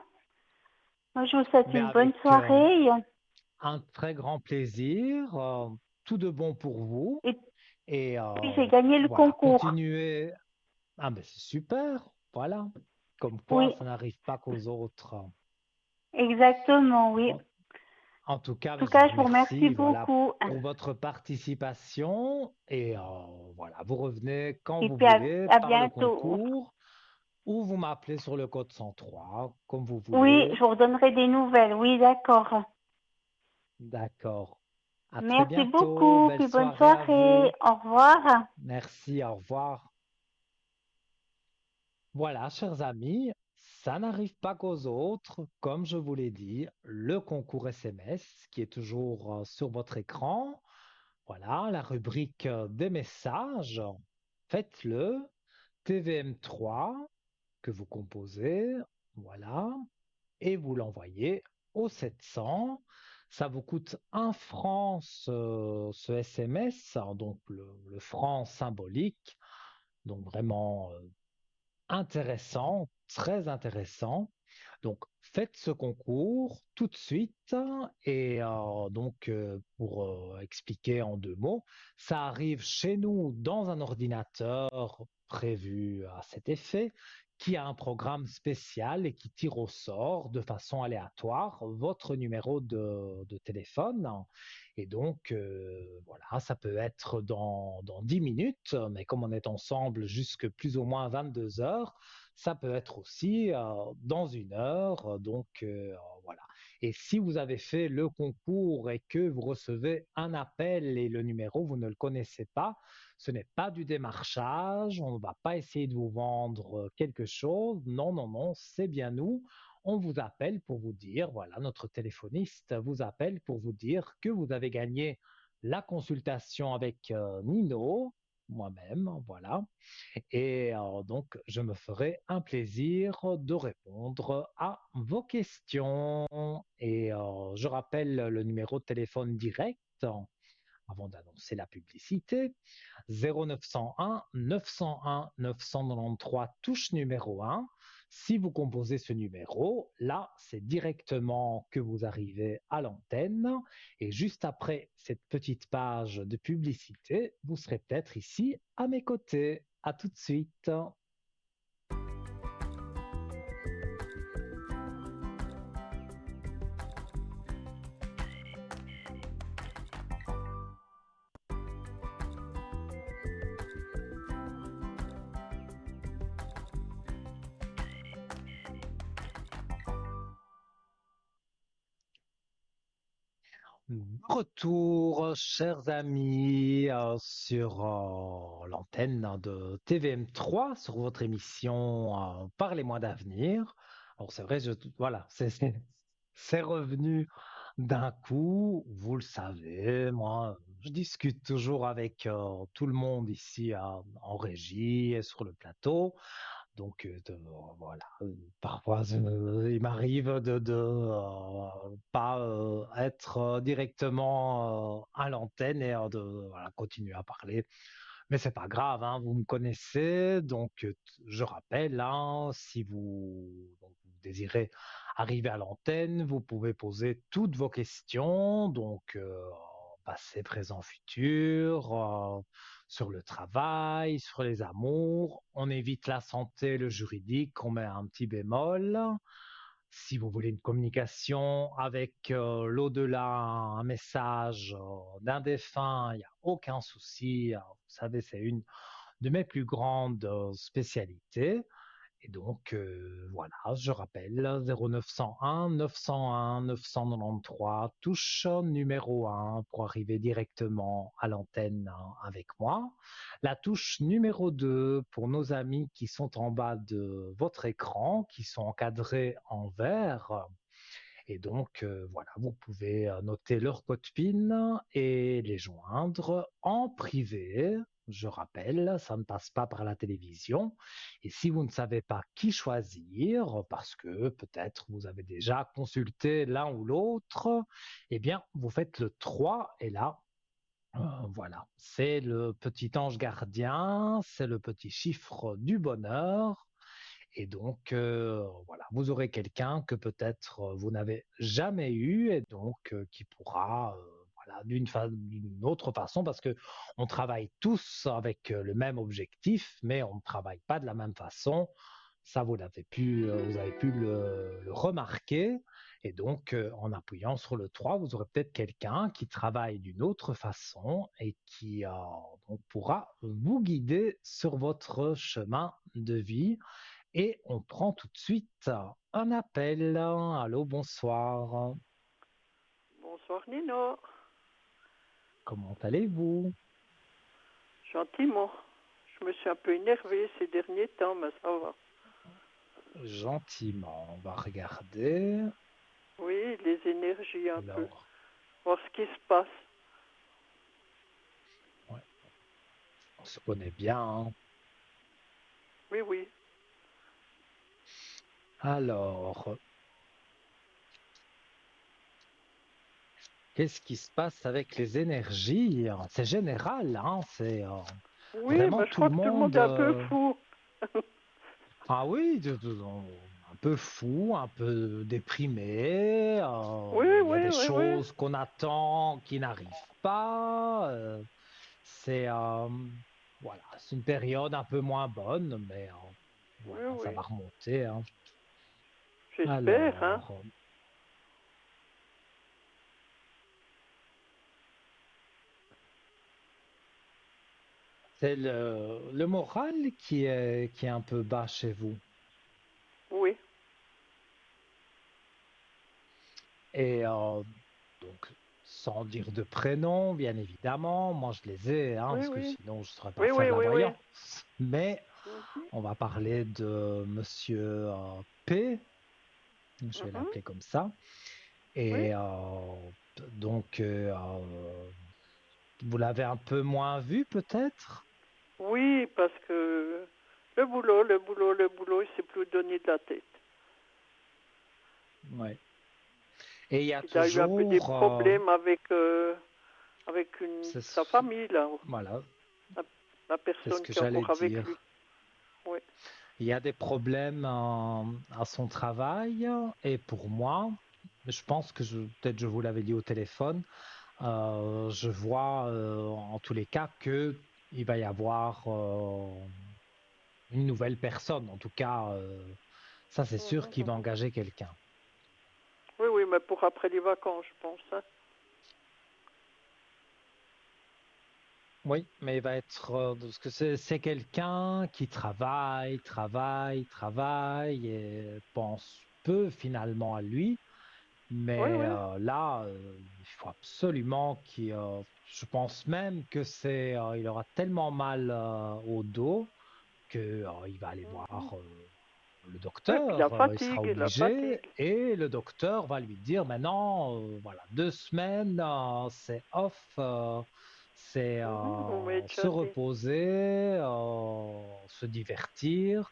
Moi, je vous souhaite
mais
une bonne
avec
soirée.
un très grand plaisir, tout de bon pour vous
Et
et
puis, j'ai gagné le
voilà,
concours.
continuez. Ah, ben c'est super, voilà. Comme quoi,
Oui,
ça n'arrive pas qu'aux autres.
exactement, oui.
En, en tout cas,
En
mais
tout
je
cas,
vous
je vous remercie
remercie, voilà,
beaucoup.
pour votre participation et voilà, vous revenez quand
Et
vous
puis,
voulez
à
par le
bientôt.
concours ou vous m'appelez sur le code 103, comme vous
Oui,
voulez.
je vous redonnerai des nouvelles. Oui, d'accord.
D'accord. À très
Merci
bientôt.
beaucoup.
Belle
Puis, bonne
soirée à
soirée.
vous.
Au revoir.
Merci, au revoir. Voilà, chers amis, ça n'arrive pas qu'aux autres. Comme je vous l'ai dit, le concours SMS qui est toujours sur votre écran. Voilà, la rubrique des messages. Faites-le. TVM3 que vous composez. Voilà. Et vous l'envoyez au 700. Ça vous coûte 1 franc ce SMS, hein, donc le franc symbolique. Donc vraiment intéressant, très intéressant. Donc, faites ce concours tout de suite et pour expliquer en 2 mots, ça arrive chez nous dans un ordinateur prévu à cet effet qui a un programme spécial et qui tire au sort de façon aléatoire votre numéro de téléphone. Et donc, voilà, ça peut être dans 10 minutes, mais comme on est ensemble jusque plus ou moins 22 heures, ça peut être aussi dans 1 heure. Donc, voilà. Et si vous avez fait le concours et que vous recevez un appel et le numéro, vous ne le connaissez pas, ce n'est pas du démarchage, on ne va pas essayer de vous vendre quelque chose. Non, non, non, c'est bien nous. On vous appelle pour vous dire, voilà, notre téléphoniste vous appelle pour vous dire que vous avez gagné la consultation avec Nino, moi-même, voilà. Et donc, je me ferai un plaisir de répondre à vos questions. Et je rappelle le numéro de téléphone direct avant d'annoncer la publicité. 0901 901 993 touche numéro 1. Si vous composez ce numéro, là, c'est directement que vous arrivez à l'antenne. Et juste après cette petite page de publicité, vous serez peut-être ici à mes côtés. À tout de suite. Retour, chers amis, sur l'antenne de TVM3, sur votre émission Parlez-moi d'avenir. Alors c'est vrai, voilà, c'est revenu d'un coup, vous le savez, moi, je discute toujours avec tout le monde ici en régie et sur le plateau. Donc, voilà, parfois il m'arrive de pas être directement à l'antenne et de voilà, continuer à parler. Mais c'est pas grave, hein, vous me connaissez, donc je rappelle, hein, si vous désirez arriver à l'antenne, vous pouvez poser toutes vos questions, donc passé, présent, futur, sur le travail, sur les amours. On évite la santé, le juridique, on met un petit bémol. Si vous voulez une communication avec l'au-delà, un message d'un défunt, il n'y a aucun souci. Vous savez, c'est une de mes plus grandes spécialités. Et donc, voilà, je rappelle 0901 901 993, touche numéro 1 pour arriver directement à l'antenne avec moi. La touche numéro 2 pour nos amis qui sont en bas de votre écran, qui sont encadrés en vert. Et donc, voilà, vous pouvez noter leur code PIN et les joindre en privé. Je rappelle, ça ne passe pas par la télévision. Et si vous ne savez pas qui choisir, parce que peut-être vous avez déjà consulté l'un ou l'autre, eh bien, vous faites le 3 et là, voilà, c'est le petit ange gardien, c'est le petit chiffre du bonheur. Et donc, voilà, vous aurez quelqu'un que peut-être vous n'avez jamais eu et donc qui pourra, voilà, d'une autre façon, parce que on travaille tous avec le même objectif, mais on ne travaille pas de la même façon. Ça, vous avez pu le remarquer. Et donc, en appuyant sur le 3, vous aurez peut-être quelqu'un qui travaille d'une autre façon et qui donc pourra vous guider sur votre chemin de vie. Et on prend tout de suite un appel. Allô, bonsoir.
Bonsoir Nino.
Comment allez-vous?
Gentiment. Je me suis un peu énervée ces derniers temps, mais ça va.
Gentiment, on va regarder.
Oui, les énergies un peu.
Alors,
Voir ce qui se passe.
ouais, on se connaît bien, hein.
Oui, oui.
Alors, qu'est-ce qui se passe avec les énergies? C'est général, hein, c'est
Oui,
vraiment
mais je
tout le
crois que tout le monde
monde.
est un peu fou.
Ah oui, un peu fou, un peu déprimé.
Oui,
Il y a
oui,
des
oui, oui.
choses qu'on attend qui n'arrivent pas. C'est voilà, c'est une période un peu moins bonne, mais
Oui,
voilà, ça
oui.
va remonter, hein.
J'espère, hein.
Alors, c'est le moral qui est un peu bas chez vous.
Oui.
Et donc, sans dire de prénom, bien évidemment, moi je les ai, hein,
Oui,
parce que
oui.
sinon je ne saurais pas
Oui,
faire
oui,
la
oui, oui.
voyance. Mais
Mhm,
on va parler de Monsieur P, je vais
mhm.
l'appeler comme ça.
Oui.
Et donc, vous l'avez un peu moins vu peut-être?
Oui, parce que le boulot, il s'est plus donné de la tête.
Ouais. Et il y a
Il a eu un peu des
toujours,
problèmes avec sa
c'est-
famille, là.
voilà,
La, la
c'est ce
personne
que
qui est
j'allais
encore avec
dire.
lui. Oui.
Il y a des problèmes à son travail et pour moi, je pense que peut-être je vous l'avais dit au téléphone, je vois en tous les cas que il va y avoir une nouvelle personne. En tout cas, ça c'est sûr
Mhm,
qu'il va
mhm.
engager quelqu'un.
Oui, oui, mais pour après les vacances, je pense, hein.
Oui, mais il va être parce que c'est quelqu'un qui travaille et pense peu finalement à lui.
Oui,
Mais
oui.
là, il faut absolument je pense même que il aura tellement mal au dos que il va aller
Mhm.
voir le
Et puis
docteur. Il sera
la
obligé
fatigue.
et le docteur va lui dire maintenant, voilà, 2 semaines, c'est off, c'est
Mhm, vous m'avez
se
déjà dit.
reposer, se divertir,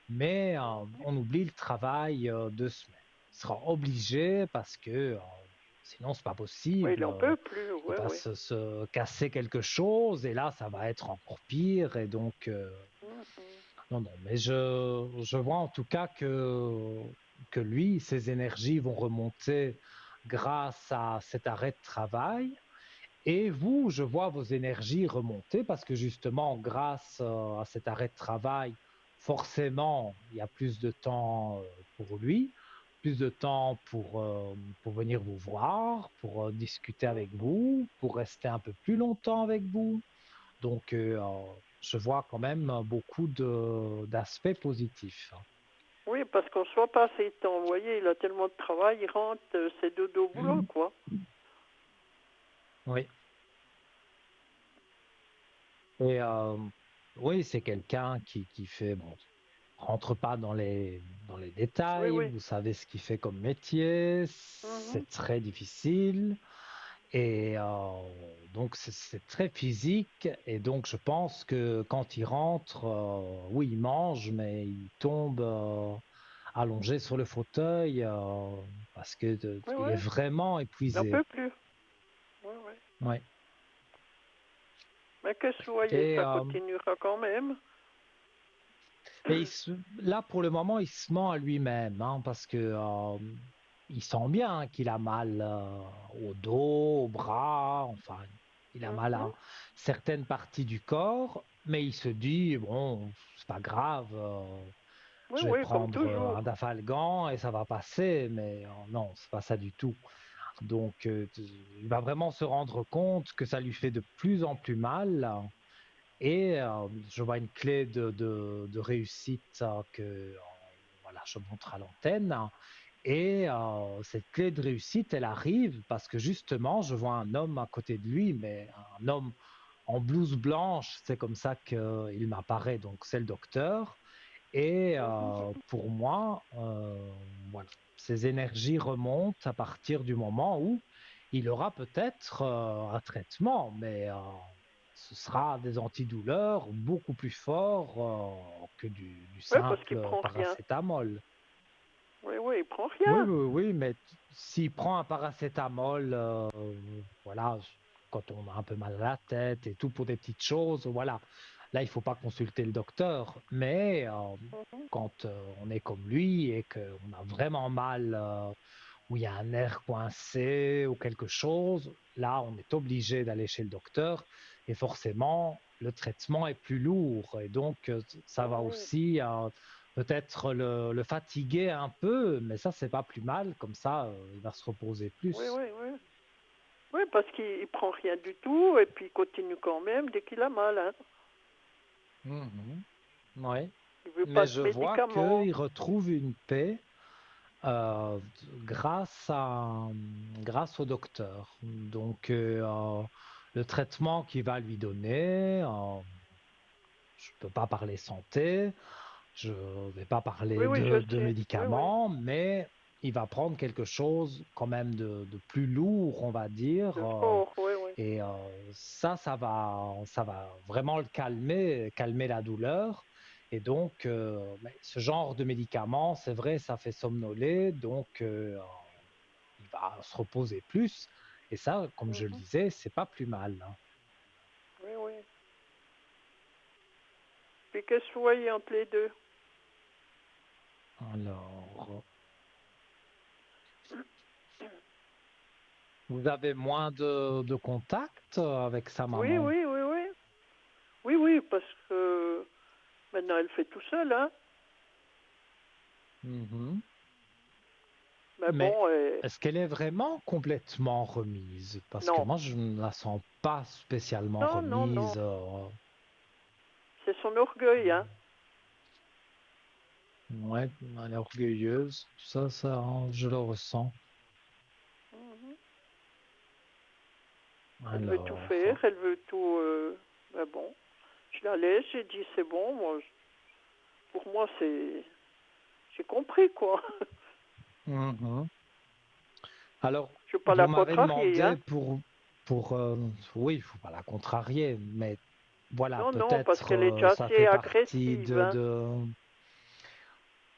mais
Mhm.
on oublie le travail 2 semaines. Il sera obligé parce que sinon c'est pas
Oui, il
possible.
n'en peut plus,
Il
oui,
va
oui.
se casser quelque chose et là ça va être encore pire et donc
Mhm.
non non mais je vois en tout cas que lui ses énergies vont remonter grâce à cet arrêt de travail et vous je vois vos énergies remonter parce que justement grâce à cet arrêt de travail forcément il y a plus de temps pour lui, plus de temps pour venir vous voir, pour discuter avec
Mhm.
vous, pour rester un peu plus longtemps avec vous. Donc, je vois quand même beaucoup d'aspects positifs.
Oui, parce qu'on ne soit pas assez de temps. Vous voyez, il a tellement de travail, il rentre, c'est dodo au boulot, quoi.
Oui. Et oui, c'est quelqu'un qui fait, bon, rentre pas dans les
Oui,
détails,
oui.
vous savez ce qu'il fait comme métier,
Mhm.
c'est très difficile. Et donc c'est très physique et donc je pense que quand il rentre, oui, il mange, mais il tombe allongé sur le fauteuil parce que
Oui,
il
oui.
est vraiment
Il n'en
épuisé.
peut plus. Oui, oui.
Ouais.
Mais que vous voyez,
Et
ça continuera quand même.
mais là pour le moment, il se ment à lui-même, hein, parce que il sent bien qu'il a mal au dos, au bras, enfin, il a mal
Mhm.
à certaines parties du corps, mais il se dit, bon, c'est pas grave,
Oui,
je vais
oui, comme
prendre
toujours.
un Dafalgan et ça va passer, mais non, c'est pas ça du tout. Donc, il va vraiment se rendre compte que ça lui fait de plus en plus mal. Et je vois une clé de réussite voilà, je montre à l'antenne. Et cette clé de réussite, elle arrive parce que justement, je vois un homme à côté de lui, mais un homme en blouse blanche, c'est comme ça qu'il m'apparaît, donc c'est le docteur. Et
Mhm.
pour moi, voilà, ces énergies remontent à partir du moment où il aura peut-être un traitement, mais ce sera des antidouleurs beaucoup plus forts que du
Oui, parce qu'il
simple
prend rien.
paracétamol.
Oui, oui, il prend
Oui,
rien.
oui, oui, mais s'il prend un paracétamol, voilà, quand on a un peu mal à la tête et tout pour des petites choses, voilà. Là, il faut pas consulter le docteur, mais
Mhm.
quand on est comme lui et qu'on a vraiment mal, où il y a un nerf coincé ou quelque chose, là, on est obligé d'aller chez le docteur et forcément, le traitement est plus lourd et donc ça va
Oui, oui.
aussi peut-être le fatiguer un peu, mais ça, c'est pas plus mal, comme ça, il va se reposer
Oui,
plus.
oui, oui. Oui, parce qu'il prend rien du tout et puis il continue quand même dès qu'il a mal. Hein.
Mhm. Ouais.
Il veut pas
Mais
de
je vois
médicaments.
qu'il retrouve une paix euh, grâce grâce au docteur. Donc, le traitement qu'il va lui donner, je peux pas parler santé, je vais pas
Oui,
parler
oui, je
de
sais. Oui, oui.
médicaments, mais il va prendre quelque chose quand même de plus lourd, on va dire,
De fort, oui, oui.
et ça va vraiment le calmer la douleur. Et donc, mais ce genre de médicament, c'est vrai, ça fait somnoler, donc il va se reposer plus. Et ça, comme je le
Mhm.
disais, c'est pas plus mal, hein.
Oui, oui. Puis qu'est-ce que vous voyez entre les deux?
Alors, vous avez moins de contact avec sa
Oui,
maman?
oui, oui, oui. Oui, oui, parce que maintenant elle fait tout seul, hein.
Mhm.
Mais
Mais
bon,
est-ce qu'elle est vraiment complètement remise? Parce que
non.
moi, je ne la sens pas spécialement
Non, non, non.
remise.
C'est son orgueil, hein.
Ouais, elle est orgueilleuse. Ça, hein, je le ressens.
Mhm. Elle veut tout faire,
Alors,
elle veut tout. Mais bon, je la laisse, j'ai dit c'est bon, moi, pour moi c'est. J'ai compris, quoi.
mhm. Alors,
Je ne veux pas
vous
la
m'avez
contrarier,
demandé
hein.
pour, oui, il faut pas la contrarier, mais voilà,
Non, non, parce
peut-être
qu'elle est déjà
ça fait
assez
partie
agressive, hein.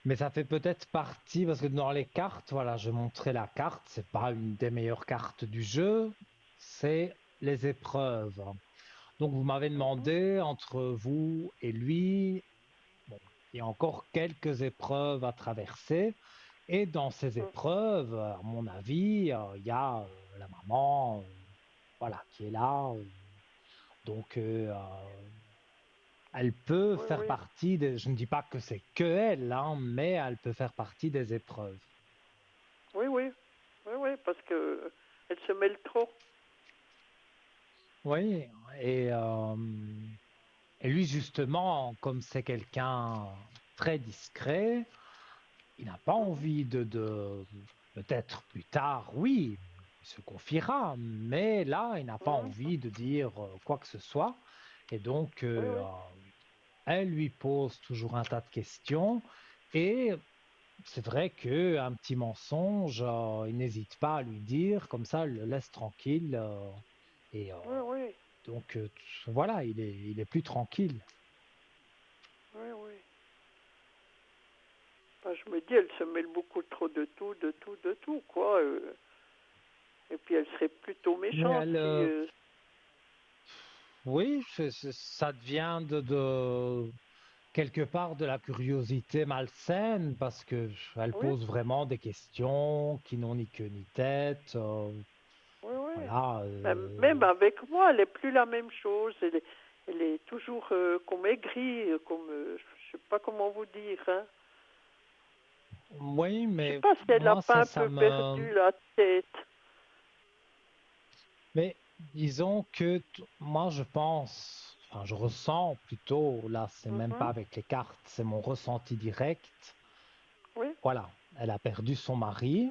mais ça fait peut-être partie parce que dans les cartes, voilà, je montrais la carte, c'est pas une des meilleures cartes du jeu, c'est les épreuves. Donc vous m'avez
Mhm.
demandé entre vous et lui, bon, il y a encore quelques épreuves à traverser. Et dans ces
Mhm.
épreuves, à mon avis, il y a la maman, voilà, qui est là. Donc, elle peut
Oui,
faire
oui.
partie des, je ne dis pas que c'est que elle, hein, mais elle peut faire partie des épreuves.
Oui, oui. Oui, oui, parce que elle se mêle trop.
Oui, et, euh, et lui, justement, comme c'est quelqu'un très discret, il n'a pas
Mhm.
envie peut-être plus tard, oui, il se confiera, mais là, il n'a pas
Mhm.
envie de dire quoi que ce soit. Et donc,
Oui, oui.
elle lui pose toujours un tas de questions. Et c'est vrai qu'un petit mensonge, il n'hésite pas à lui dire, comme ça, elle le laisse tranquille. Et
Oui, oui.
donc, voilà, il est plus tranquille.
Oui, oui. Enfin, je me dis, elle se mêle beaucoup trop de tout, de tout, de tout, quoi. Et puis elle serait plutôt
Mais
méchante
elle,
si.
oui, ça devient quelque part de la curiosité malsaine parce que elle
Oui,
pose vraiment des questions qui n'ont ni queue ni tête.
oui, oui.
Voilà.
Même avec moi, elle n'est plus la même chose. Elle est toujours comme aigrie, comme. Je sais pas comment vous dire, hein.
Oui,
Je sais
mais
pas si elle n'a
moi,
pas un peu perdu la tête.
mais disons que moi, je pense, enfin, je ressens plutôt, là, c'est même pas
Mhm.
avec les cartes, c'est mon ressenti direct.
Oui,
Voilà, elle a perdu son mari.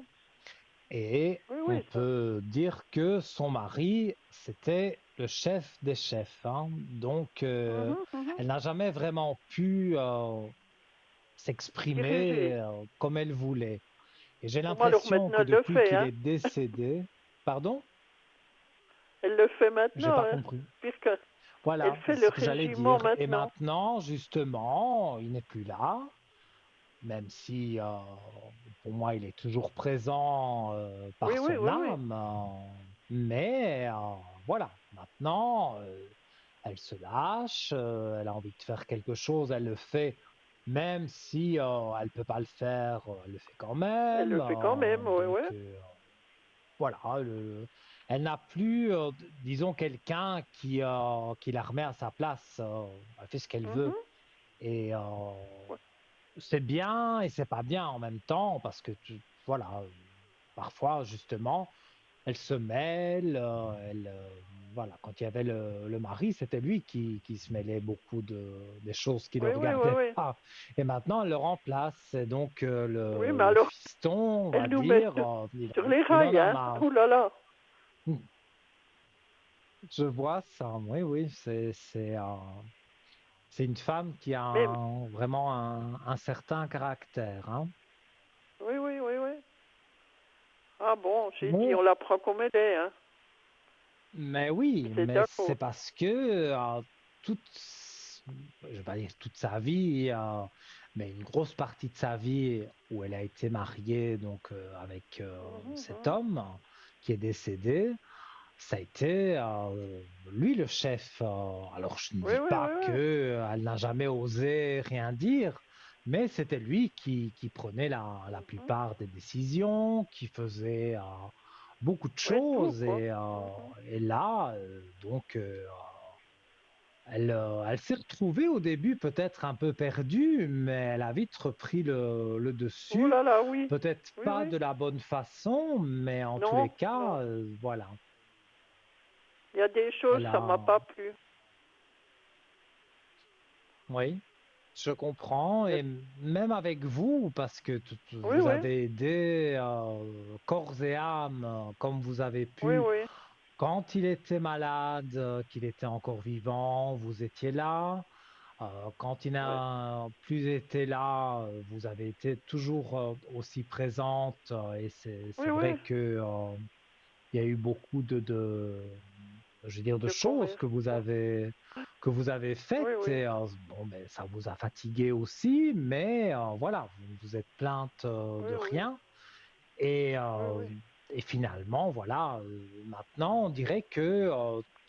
Et
oui,
on
oui, ça.
peut dire que son mari, c'était le chef des chefs, hein. Donc,
Mhm, mhm.
elle n'a jamais vraiment pu s'exprimer
Diriger.
comme elle voulait. Et j'ai
Bon, alors
l'impression
maintenant
que
elle le
depuis
fait,
qu'il
hein.
est décédé, pardon,
Elle le fait
j'ai
maintenant,
pas
hein.
compris.
Puisque elle
Voilà,
fait
c'est
le
ce que j'allais
régiment
dire. Et
maintenant.
maintenant, justement, il n'est plus là, même si pour moi, il est toujours présent par
Oui, oui,
son
oui, oui.
âme. Mais voilà, maintenant, elle se lâche, elle a envie de faire quelque chose, elle le fait, même si elle peut pas le faire, elle le fait quand
Elle
même.
le fait quand même, oui,
Donc
oui.
voilà, elle n'a plus, disons, quelqu'un qui la remet à sa place. Elle fait ce qu'elle veut.
Mhm.
Et
Ouais.
c'est bien et c'est pas bien en même temps parce que voilà, parfois justement, elle se mêle, voilà, quand il y avait le mari, c'était lui qui se mêlait beaucoup des choses qui le
Oui, oui, oui,
regardaient
oui.
pas. Et maintenant, elle le remplace. Et donc,
Oui, mais
le
alors,
fiston, on
elle
va
nous met
dire,
sur les
il en
rails,
a
hein.
marre.
Ouh là là.
Je vois ça, oui, oui, c'est une femme qui a
Mais,
vraiment un certain caractère, hein.
oui, oui, oui, oui. Ah bon, j'ai dit,
Bon,
on la prend comme elle est, hein.
mais oui,
C'est
mais c'est
d'accord.
parce que toute, je vais pas dire toute sa vie, mais une grosse partie de sa vie où elle a été mariée donc avec
Mhm,
cet
mhm.
homme qui est décédé, ça a été lui le chef. Alors je ne
Oui,
dis
oui,
pas
oui,
que
oui.
elle n'a jamais osé rien dire, mais c'était lui qui prenait la
Mhm.
plupart des décisions, qui faisait beaucoup de
Oui, tout,
choses
quoi. Mhm.
et là donc elle s'est retrouvée au début peut-être un peu perdue, mais elle a vite repris le
Oh
dessus.
là là, oui.
Peut-être
Oui,
pas
oui.
de la bonne façon, mais en tous les
Non,
cas,
non.
voilà.
Il y a des choses,
Elle
ça m'a
a,
pas plu.
oui, je comprends.
Il y a-
Et même avec vous, parce que
Oui,
vous
oui.
avez aidé corps et âme comme vous avez
Oui,
pu.
oui.
Quand il était malade, qu'il était encore vivant, vous étiez là. Quand il
Oui.
n'a plus été là, vous avez été toujours aussi présente. Et
Oui,
c'est vrai
oui.
que il y a eu beaucoup je veux dire, de
De
choses
promesses, quoi.
que vous avez
Oui,
faites.
oui.
Et bon, ben, ça vous a fatigué aussi, mais voilà, vous vous êtes plainte
Oui,
de
oui.
rien. Et,
Oui, oui.
finalement, voilà, maintenant, on dirait que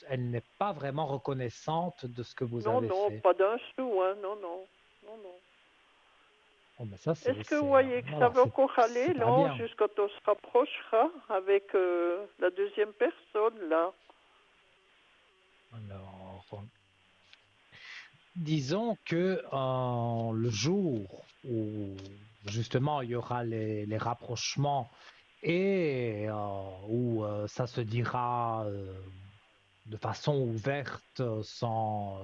elle n'est pas vraiment reconnaissante de ce que vous
Non,
avez
non,
fait.
pas d'un sou, hein. Non, non. Non, non.
Bon, mais ça,
Est-ce que vous voyez que ça
voilà,
va encore
c'est
aller,
pas
là,
bien.
jusqu'à on se rapprochera avec la deuxième personne, là?
Alors, disons que le jour où justement il y aura les rapprochements et où ça se dira de façon ouverte sans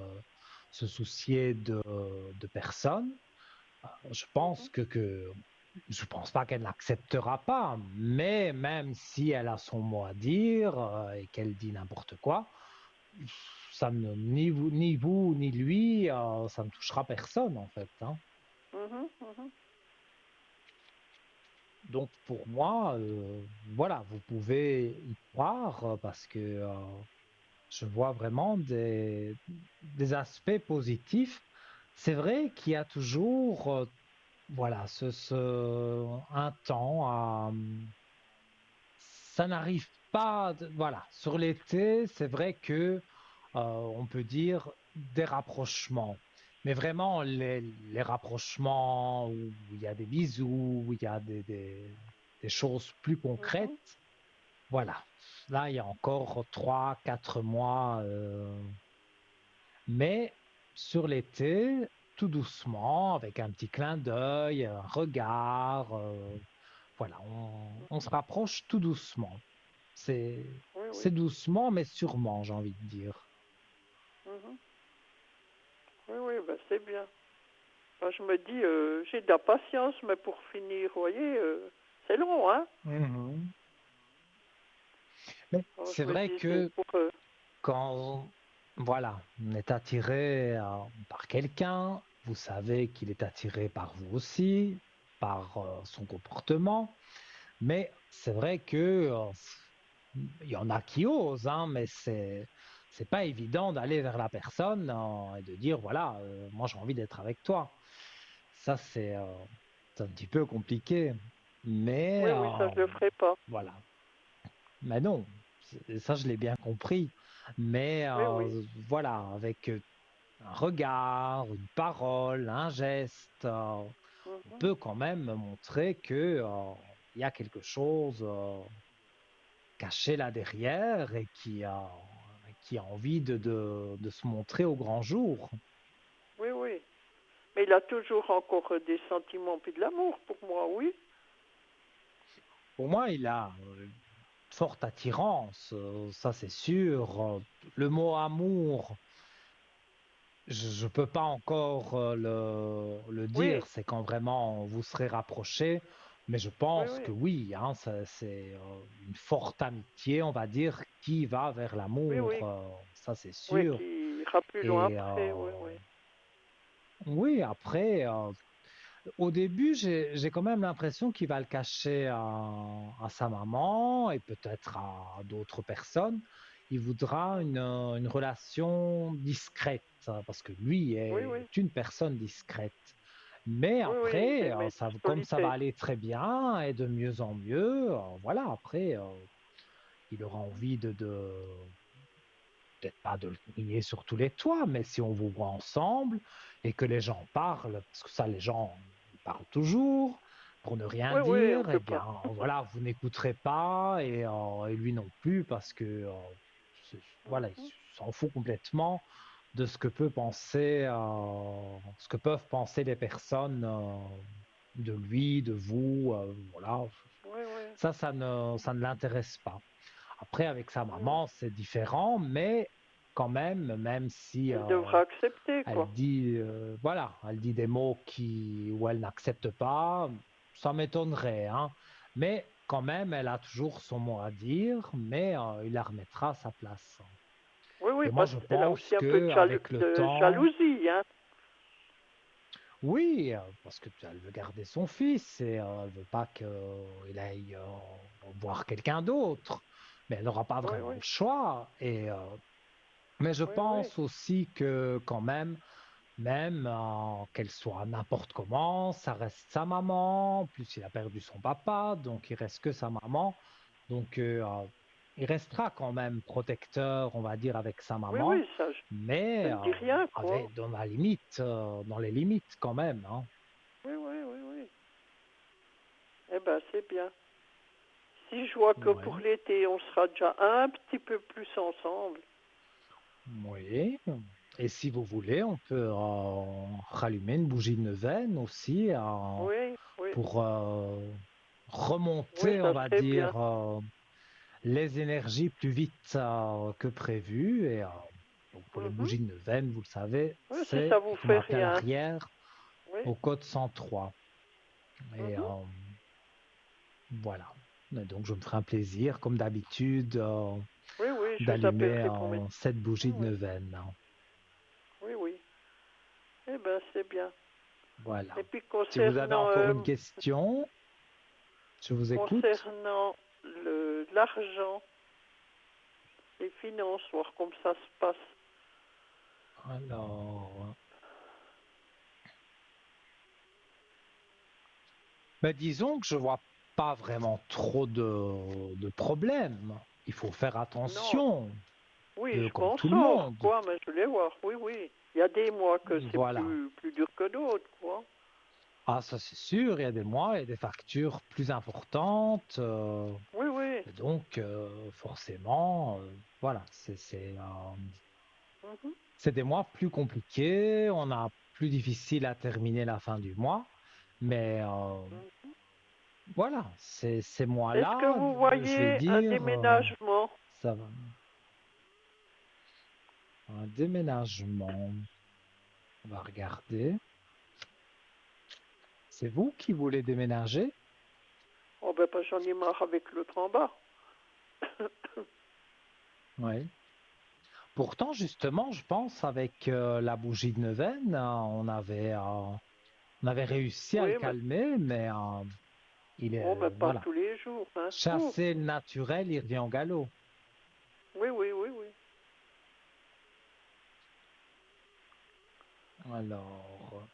se soucier de personne, je pense
Mhm.
que je pense pas qu'elle n'acceptera pas, mais même si elle a son mot à dire et qu'elle dit n'importe quoi, ça ne, ni vous, ni lui, ça ne touchera personne en fait, hein.
Mhm, mhm.
Donc pour moi, voilà, vous pouvez y croire parce que je vois vraiment des aspects positifs. C'est vrai qu'il y a toujours, voilà, un temps ça n'arrive pas, voilà, sur l'été, c'est vrai que on peut dire des rapprochements. Mais vraiment, les rapprochements où il y a des bisous, où il y a des choses plus
Mhm.
concrètes, voilà. Là, il y a encore 3, 4 mois. Mais sur l'été, tout doucement, avec un petit clin d'œil, un regard, voilà, on se rapproche tout doucement. C'est,
Oui,
c'est
oui.
doucement, mais sûrement, j'ai envie de dire.
Mhm. Oui, oui, ben c'est bien. Ben, je me dis, j'ai de la patience, mais pour finir, vous voyez, c'est long, hein.
Mhm. Mais
Alors,
c'est
je me
vrai
dis, c'est
que
pour...
quand, voilà, on est attiré par quelqu'un, vous savez qu'il est attiré par vous aussi, par son comportement. Mais c'est vrai que il y en a qui osent, hein, mais c'est pas évident d'aller vers la personne et de dire voilà, moi j'ai envie d'être avec toi. Ça c'est un petit peu compliqué, mais
Oui, oui, ça, je le ferai pas.
voilà. Mais non, ça je l'ai bien compris. Mais
Oui, oui.
voilà, avec un regard, une parole, un geste, on
Mhm.
peut quand même montrer que il y a quelque chose caché là derrière et qui a envie de se montrer au grand jour.
Oui, oui. Mais il a toujours encore des sentiments puis de l'amour pour moi, oui.
Pour moi, il a une forte attirance, ça c'est sûr. Le mot amour, je peux pas encore le
Oui,
dire, c'est quand vraiment vous serez rapprochés, mais je
oui,
pense que
oui.
oui, hein, c'est une forte amitié, on va dire, qui va vers
Oui,
l'amour,
oui.
ça c'est
Oui,
sûr.
qui ira plus loin
Et
après, oui, oui.
oui, après, au début, j'ai quand même l'impression qu'il va le cacher à sa maman et peut-être à d'autres personnes. Il voudra
Mhm.
une relation discrète parce que lui
Oui,
est
oui.
une personne discrète. Mais
Oui, oui, il
après,
aimait la
comme ça va
solitude.
aller très bien et de mieux en mieux, voilà, après, il aura envie peut-être pas de le crier sur tous les toits, mais si on vous voit ensemble et que les gens parlent, parce que ça, les gens ils parlent toujours, pour ne rien
Oui, oui, on
dire, eh
peut pas.
bien, voilà, vous n'écouterez pas et lui non plus, parce que, voilà, il
Mhm.
s'en fout complètement de ce que peut penser, ce que peuvent penser les personnes de lui, de vous, voilà.
Oui, oui.
Ça ne l'intéresse pas. Après, avec sa
Oui, oui.
maman, c'est différent, mais quand même, même si
Elle devra accepter,
elle
quoi.
dit, voilà, elle dit des mots où elle n'accepte pas, ça m'étonnerait, hein. Mais quand même, elle a toujours son mot à dire, mais il la remettra à sa place.
Oui, oui,
Et moi,
parce
je
qu'elle a
pense
aussi un peu
que avec le
de
temps,
jalousie, hein.
oui, parce que elle veut garder son fils et elle veut pas qu'il aille voir quelqu'un d'autre. Mais elle n'aura pas
Oui,
vraiment
oui.
le choix. Mais je
Oui, oui.
pense aussi que quand même qu'elle soit n'importe comment, ça reste sa maman. En plus, il a perdu son papa, donc il reste que sa maman. Donc, il restera quand même protecteur, on va dire, avec sa
Oui,
maman,
oui, ça, je
mais
ne dis rien, quoi.
dans la limite, dans les limites quand même, hein.
Oui, oui, oui, oui. Eh ben, c'est bien. Si je vois que pour
Oui,
l'été, on sera déjà un petit peu plus ensemble.
oui. Et si vous voulez, on peut rallumer une bougie de neuvaine aussi
Oui, oui.
pour
Oui,
remonter, on
ça
va
serait bien.
dire, les énergies plus vite que prévu. Et donc pour les
Mhm.
bougies de neuvaine, vous le savez,
Oui, si ça
c'est,
vous
il faut
fait
m'appeler à
rien.
l'arrière
Oui,
au code 103. Et
Mhm.
voilà. Et donc, je me ferai un plaisir, comme d'habitude,
Oui, oui, je vous
d'allumer
appellerai pour mes...
cette
Oui,
bougie de
oui,
neuvaine.
oui, oui. Eh ben, c'est bien.
Voilà.
Et puis
Si vous avez
concernant,
encore une question, je vous écoute.
concernant l'argent, les finances, voir comment ça se passe.
Alors, ben, disons que je vois pas vraiment trop de problèmes. Il faut faire
Non,
attention,
oui, je
comme
m'en
tout le
sors,
monde.
quoi, mais je voulais voir. Oui, oui. Il y a des mois que c'est
Voilà.
plus dur que d'autres, quoi.
Ah, ça c'est sûr, il y a des mois et des factures plus importantes.
Oui, oui.
Et donc, forcément, voilà,
Mhm.
c'est des mois plus compliqués. On a plus difficile à terminer la fin du mois. Mais voilà, ces
Est-ce que
mois-là,
vous
je vais
voyez un
dire,
déménagement?
ça va. Un déménagement, on va regarder. C'est vous qui voulez déménager?
Oh, ben, pas j'en ai marre avec l'autre en bas.
Oui. Pourtant, justement, je pense avec la bougie de neuvaine, on avait réussi à le
Oui, mais,
calmer, mais il
oh,
est,
ben, pas
voilà.
tous les jours, un jour.
Chasser le naturel, il revient au galop.
Oui, oui, oui, oui.
Alors,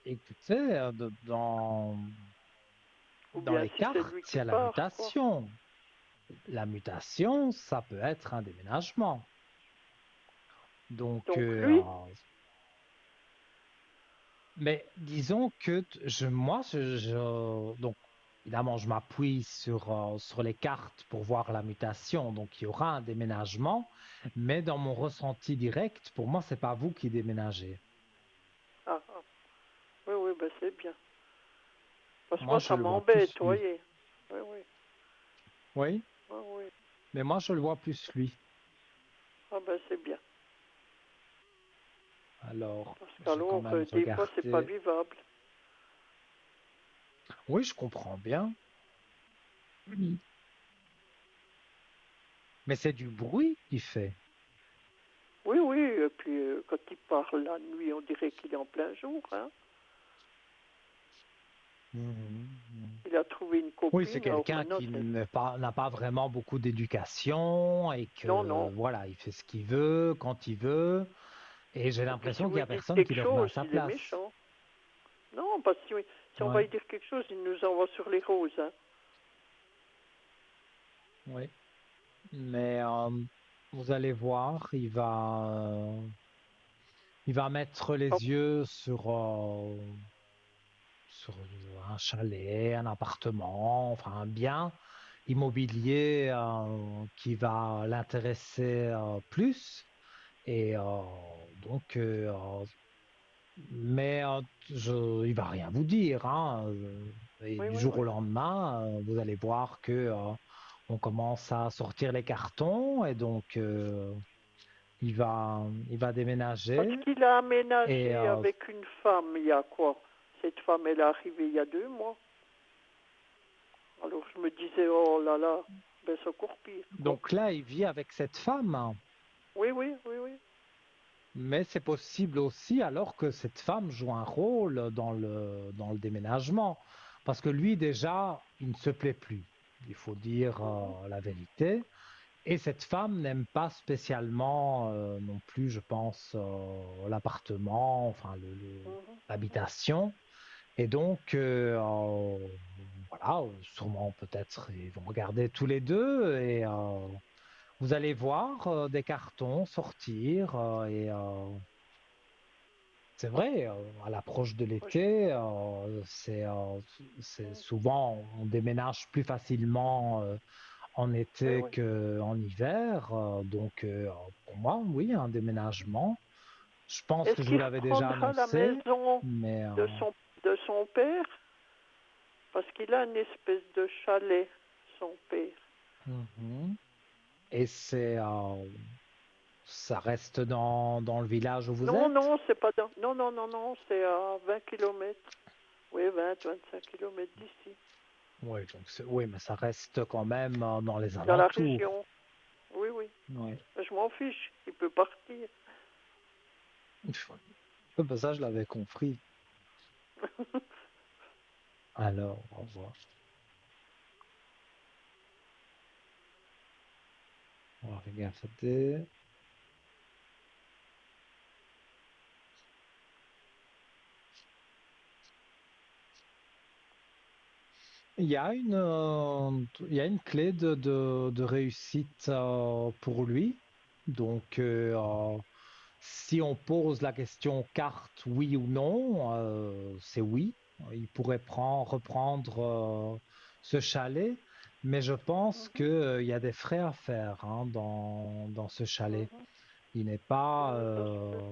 écoutez,
Ou
dans
bien
les
si c'est lui
cartes, il
qui
y a la
part, quoi.
mutation. La mutation, ça peut être un déménagement. Donc,
Donc lui,
mais disons que moi, donc, évidemment, je m'appuie sur les cartes pour voir la mutation. Donc, il y aura un déménagement, mais dans mon ressenti direct, pour moi, c'est pas vous qui déménagez.
ah, ah. Oui, oui, ben c'est bien. Parce que
Moi,
moi,
je
ça
le vois
m'embête,
plus
vous
lui.
voyez. Oui, oui,
Oui,
oui, oui.
mais moi, je le vois plus lui.
Ah ben c'est bien.
Alors,
Parce
j'ai quand
qu'alors,
même
des fois, c'est pas
regardé.
vivable.
Oui, je comprends bien. Oui. Mais c'est du bruit qu'il fait.
Oui, oui, et puis quand il parle la nuit, on dirait qu'il est en plein jour, hein.
Mhm.
Il a trouvé une
Oui, c'est
copine, alors
quelqu'un
maintenant,
qui
c'est...
n'a pas vraiment beaucoup d'éducation et
Non,
que,
non.
voilà, il fait ce qu'il veut quand il veut. Et j'ai
Et puis si
l'impression qu'il
vous
y
lui
a
dites
personne qui
quelque
le remet à
chose,
sa
il est
place.
méchant. Non, parce que si on va
Ouais,
lui dire quelque chose, il nous envoie sur les roses, hein.
oui. Mais vous allez voir, il va mettre
Oh,
les yeux sur un chalet, un appartement, enfin un bien immobilier qui va l'intéresser plus. Et donc, mais il va rien vous dire, hein. Et
oui,
du
oui,
jour
oui.
au lendemain, vous allez voir que on commence à sortir les cartons et donc il va
Parce
déménager.
qu'il a
Et
aménagé avec une femme, il y a quoi? Cette femme, elle est arrivée il y a 2 mois. Alors je me disais, oh là là, ben c'est encore pire, quoi.
donc là, il vit avec cette femme, hein.
Oui, oui, oui, oui.
Mais c'est possible aussi alors que cette femme joue un rôle dans le déménagement. Parce que lui, déjà, il ne se plaît plus. Il faut dire
Mhm,
la vérité. Et cette femme n'aime pas spécialement non plus, je pense, l'appartement, enfin
mhm, mhm.
l'habitation. Et donc, voilà, sûrement peut-être ils vont regarder tous les deux et vous allez voir des cartons sortir et c'est vrai, à l'approche de
Moi,
l'été, c'est
mhm.
souvent on déménage plus facilement en
Oui,
été
oui.
qu'en hiver. Donc, pour moi, oui, un déménagement. Je pense que
Est-ce
je vous
qu'il
l'avais déjà
reprendra la
annoncé,
maison
mais
de son père? Parce qu'il a une espèce de chalet, son père.
mhm. Et c'est Ça reste dans le village où vous
Non,
êtes?
non, c'est pas dans... Non, non, non, non, c'est à 20 kilomètres. Oui, 25 kilomètres d'ici.
Oui, oui, mais ça reste quand même dans les
Dans la
alentours.
région. Oui, oui.
Oui.
Je m'en fiche, il peut partir.
Ben ça, je l'avais compris. Alors, au revoir. On va regarder. Il y a une clé de réussite pour lui. Donc, si on pose la question carte oui ou non, c'est oui. Il pourrait reprendre ce chalet, mais je pense
Mhm,
qu'il y a des frais à faire hein, dans ce chalet.
mhm.
Il n'est
Oui,
pas,
oui, ça je sais.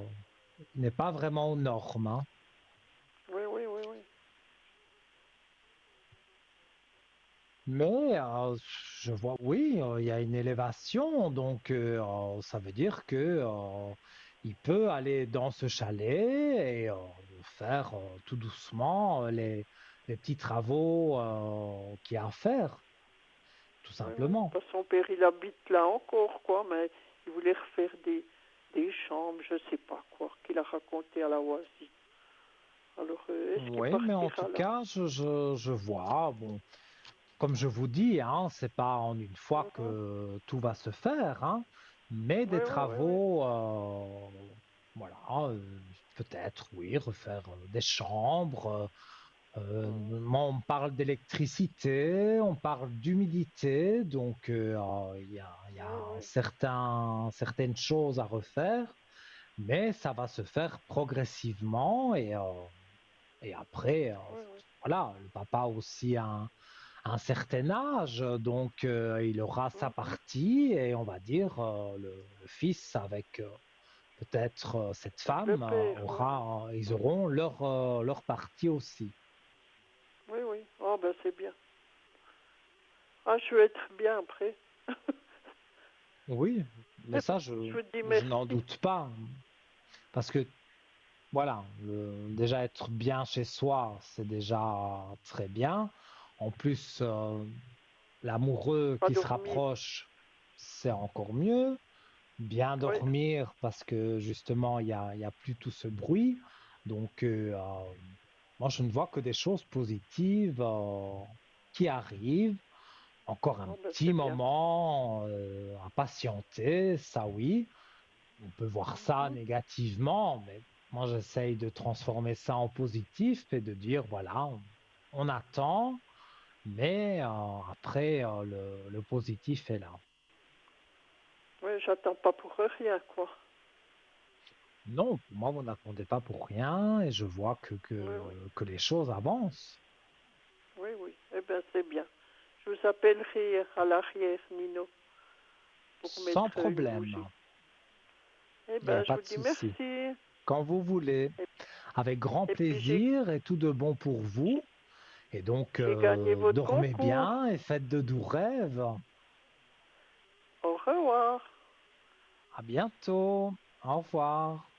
il n'est pas vraiment aux normes, hein.
Oui, oui, oui, oui.
Mais je vois, oui, il y a une élévation, donc ça veut dire que il peut aller dans ce chalet et faire tout doucement les petits travaux qu'il y a à faire, tout
Oui, oui.
simplement.
Parce que son père, il habite là encore, quoi, mais il voulait refaire des chambres, je sais pas quoi, qu'il a raconté à la Oasis. Alors, est-ce qu'il
Oui, mais en tout
partira là?
cas, je vois, bon, comme je vous dis, hein, c'est pas en une fois
Mhm.
que tout va se faire, hein, mais
Oui,
des
oui, oui, oui.
travaux, voilà, peut-être, oui, refaire des chambres.
Mhm.
Moi, on parle d'électricité, on parle d'humidité, donc il y
Oui,
a
oui.
certaines choses à refaire, mais ça va se faire progressivement et après,
Oui, oui.
voilà, le papa a aussi un certain âge, donc il aura sa
Mhm.
partie et on va dire le fils avec peut-être cette
Le
femme
pépère, oui.
ils
Mhm.
auront leur partie aussi.
Oui, oui. Oh, ben c'est bien. Ah, je vais être bien après.
Oui, mais ça
Je vous dis
je n'en
merci.
doute pas parce que voilà, déjà être bien chez soi, c'est déjà très bien. En plus, l'amoureux
Pas
qui se
dormir.
rapproche, c'est encore mieux. Bien
Oui.
dormir parce que justement, il y a plus tout ce bruit. Donc, moi, je ne vois que des choses positives qui arrivent. Encore un
Oh, ben
petit
c'est bien.
moment à patienter, ça oui. On peut voir ça
Mhm.
négativement, mais moi, j'essaye de transformer ça en positif et de dire, voilà, on attend, mais après, le positif est là.
Oui, j'attends pas pour rien, quoi.
Non, pour moi, vous n'attendez pas pour rien et je vois
Oui, oui.
que les choses avancent
Oui, oui. Eh bien, c'est bien. Je vous appellerai à l'arrière, Nino, pour
sans
mettre une
problème.
bougie. Eh
Il n'y a
bien, je
pas
vous
de
dis
souci.
merci.
Quand vous voulez,
Et,
avec grand
et puis, j'ai
plaisir et tout de bon pour
j'ai-
vous. Et donc,
j'ai gagné votre
dormez
concours.
bien et faites de doux rêves.
Au revoir.
À bientôt. Au revoir.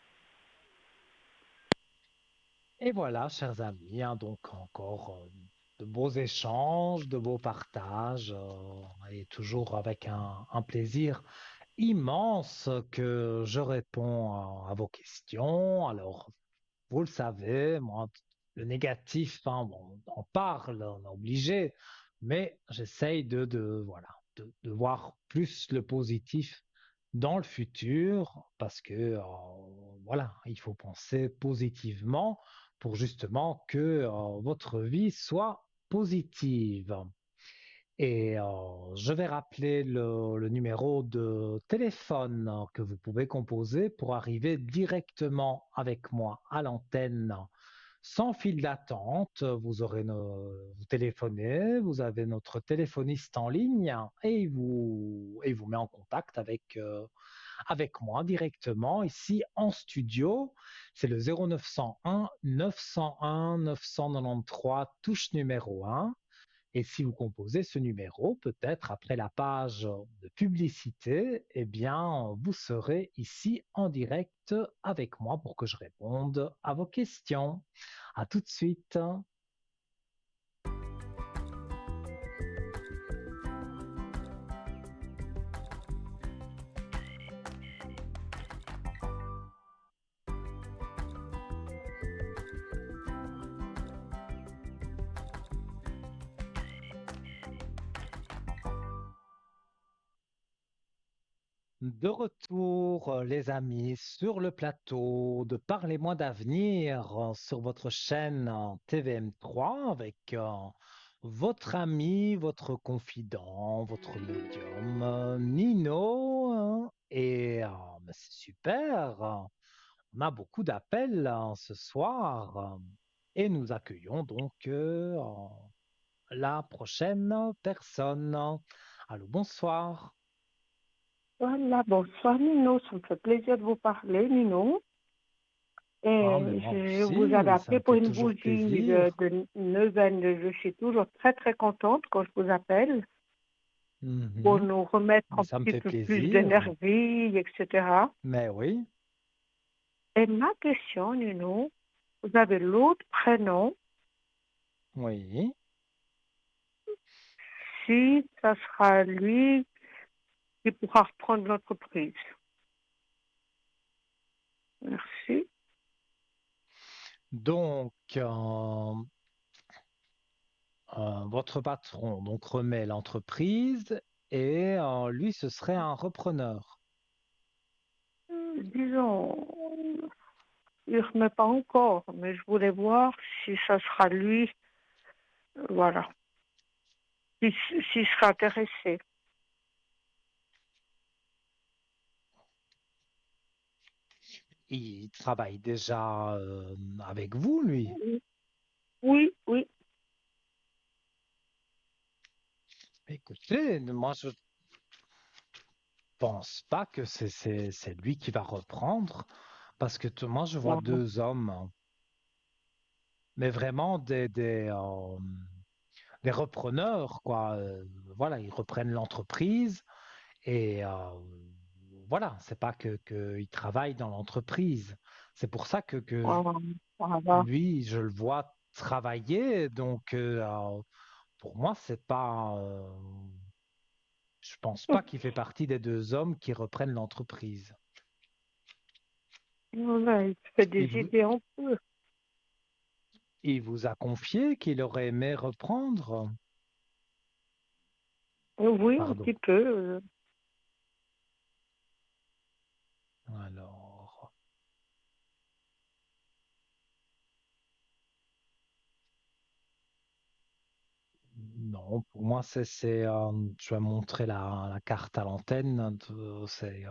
Et voilà, chers amis, hein, donc encore de beaux échanges, de beaux partages, et toujours avec un plaisir immense que je réponds à vos questions. Alors, vous le savez, moi, le négatif, hein, bon, on en parle, on est obligé, mais j'essaye voilà, de voir plus le positif dans le futur parce que, voilà, il faut penser positivement pour justement que votre vie soit positive. Et je vais rappeler le numéro de téléphone que vous pouvez composer pour arriver directement avec moi à l'antenne sans fil d'attente. Vous téléphonez, vous avez notre téléphoniste en ligne et il vous met en contact avec moi directement ici en studio. C'est le 0901 901 993 touche numéro 1. Et si vous composez ce numéro, peut-être après la page de publicité, eh bien, vous serez ici en direct avec moi pour que je réponde à vos questions. À tout de suite. De retour, les amis, sur le plateau de Parlez-moi d'avenir sur votre chaîne TVM3 avec votre ami, votre confident, votre médium, Nino. Mais c'est super. On a beaucoup d'appels ce soir et nous accueillons donc la prochaine personne. Allô, bonsoir.
Voilà, bonsoir Nino, ça me fait plaisir de vous parler, Nino.
Ah, mais
Et
moi
je vous avais
aussi, ça
appelé
me
pour
fait
une
toujours
bougie
plaisir.
de neuvaine. Je suis toujours très très contente quand je vous appelle pour
Mhm.
nous remettre
Mais
un
ça me
petit
fait
peu plus
plaisir.
d'énergie, etc.
Mais oui,
Et ma question, Nino, vous avez l'autre prénom,
oui.
si ça sera lui qui pourra reprendre l'entreprise. Merci.
Donc, votre patron donc remet l'entreprise et lui, ce serait un repreneur.
Disons, il ne remet pas encore, mais je voulais voir si ça sera lui, voilà. S'il sera intéressé.
Il travaille déjà avec vous, lui.
Oui, oui.
Écoutez, moi, je pense pas que c'est lui qui va reprendre parce que moi, je vois
Bon.
deux hommes, hein, mais vraiment des repreneurs, quoi. Voilà, ils reprennent l'entreprise et voilà, c'est pas qu'ils travaillent dans l'entreprise. C'est pour ça que
Voilà, voilà.
lui, je le vois travailler. Donc, pour moi, c'est pas. Je pense pas qu'il fait partie des deux hommes qui reprennent l'entreprise.
Voilà, il fait des
Il vous,
idées en peu.
il vous a confié qu'il aurait aimé reprendre.
Oui, un
Pardon.
petit peu.
Alors. Non, pour moi, je vais montrer la carte à l'antenne. C'est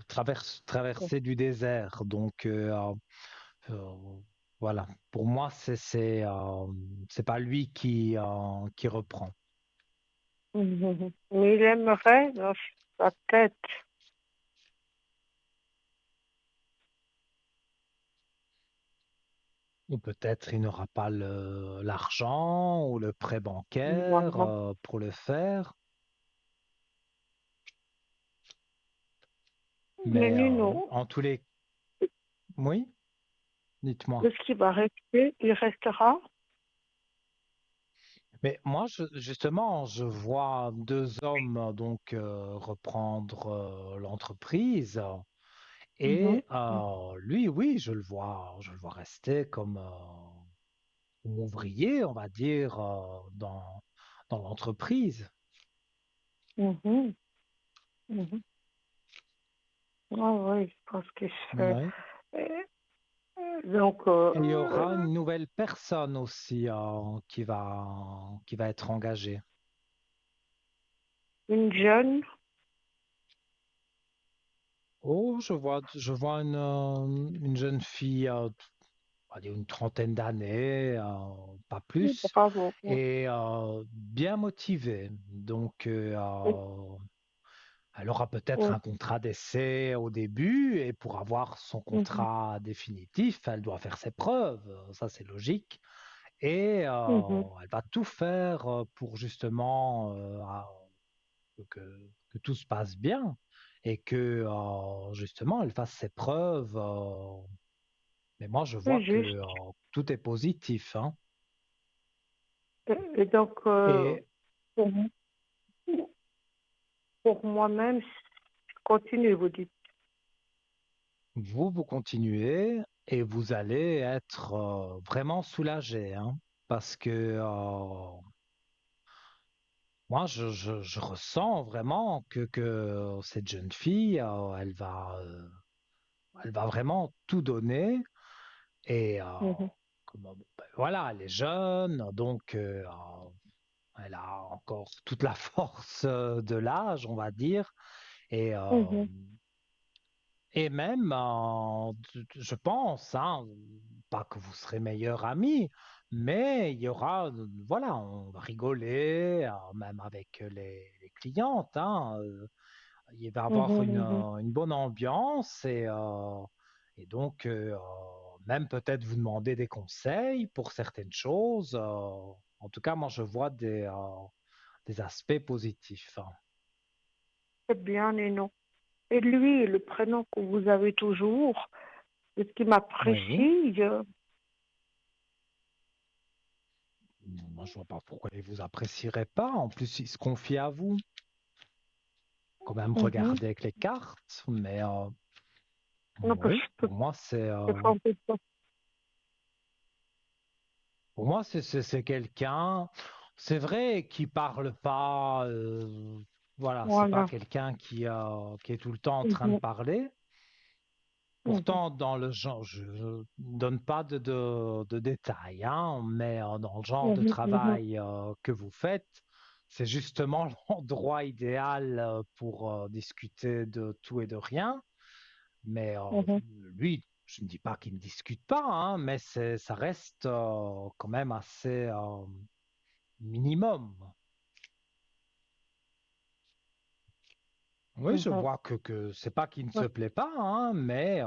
traverser du désert. Donc, euh, voilà. Pour moi, c'est pas lui qui reprend.
Mais il aimerait dans sa tête.
Ou peut-être il n'aura pas l'argent ou le prêt bancaire
Voilà.
pour le faire.
Mais
Mais
Nuno,
en tous les... Oui,
de
dites-moi.
ce qui va rester, il restera.
Mais moi, justement, je vois deux hommes donc reprendre l'entreprise
Mhm.
et lui, oui, je le vois rester comme ouvrier, on va dire, dans l'entreprise.
Mhm. Mhm. Ah oui, je pense qu'il se fait.
Ouais.
Euh, Donc,
Et il y aura une nouvelle personne aussi qui va être engagée.
une jeune,
Oh, je vois une jeune fille, on va dire une trentaine d'années, pas plus,
bravo.
et bien motivée. Donc, elle aura peut-être un contrat d'essai au début, et pour avoir son
Mhm.
contrat définitif, elle doit faire ses preuves. Ça, c'est logique. et
mhm.
elle va tout faire pour justement que tout se passe bien et que justement elle fasse ses preuves. Mais moi, je vois
C'est
que
juste.
tout est positif, hein.
Et donc,
Et
pour, pour moi-même, je continue, vous dites.
vous continuez et vous allez être vraiment soulagé, hein, parce que moi, je ressens vraiment que cette jeune fille, elle va vraiment tout donner et
Mhm,
ben voilà, elle est jeune, donc elle a encore toute la force de l'âge, on va dire, et
mhm,
et même, je pense, hein, pas que vous serez meilleurs amis, mais il y aura, voilà, on va rigoler, même avec les clientes, hein, il va y avoir
mhm, mhm.
une bonne ambiance et donc, même peut-être vous demander des conseils pour certaines choses. En tout cas, moi, je vois des aspects positifs, hein.
C'est bien, Nino. Et lui, le prénom que vous avez toujours, est-ce qu'il
Oui.
m'apprécie?
Moi, je vois pas pourquoi il vous apprécierait pas. En plus, il se confie à vous. Quand même
Mhm.
regarder avec les cartes, mais
Non, parce
oui,
que je peux pas en faire ça.
pour moi, c'est quelqu'un. C'est vrai qui parle pas. Voilà, c'est pas
Voilà.
quelqu'un qui est tout le temps en train de
Mhm,
parler.
mhm,
Pourtant, dans le genre, je ne donne pas de détails, hein, mais dans le genre de
mhm, mhm,
travail que vous faites, c'est justement l'endroit idéal pour discuter de tout et de rien. Mais
mhm.
lui, je ne dis pas qu'il ne discute pas, hein, mais ça reste quand même assez minimum. Oui, je
Mhm.
vois que c'est pas qu'il ne se
Ouais.
plaît pas, hein, mais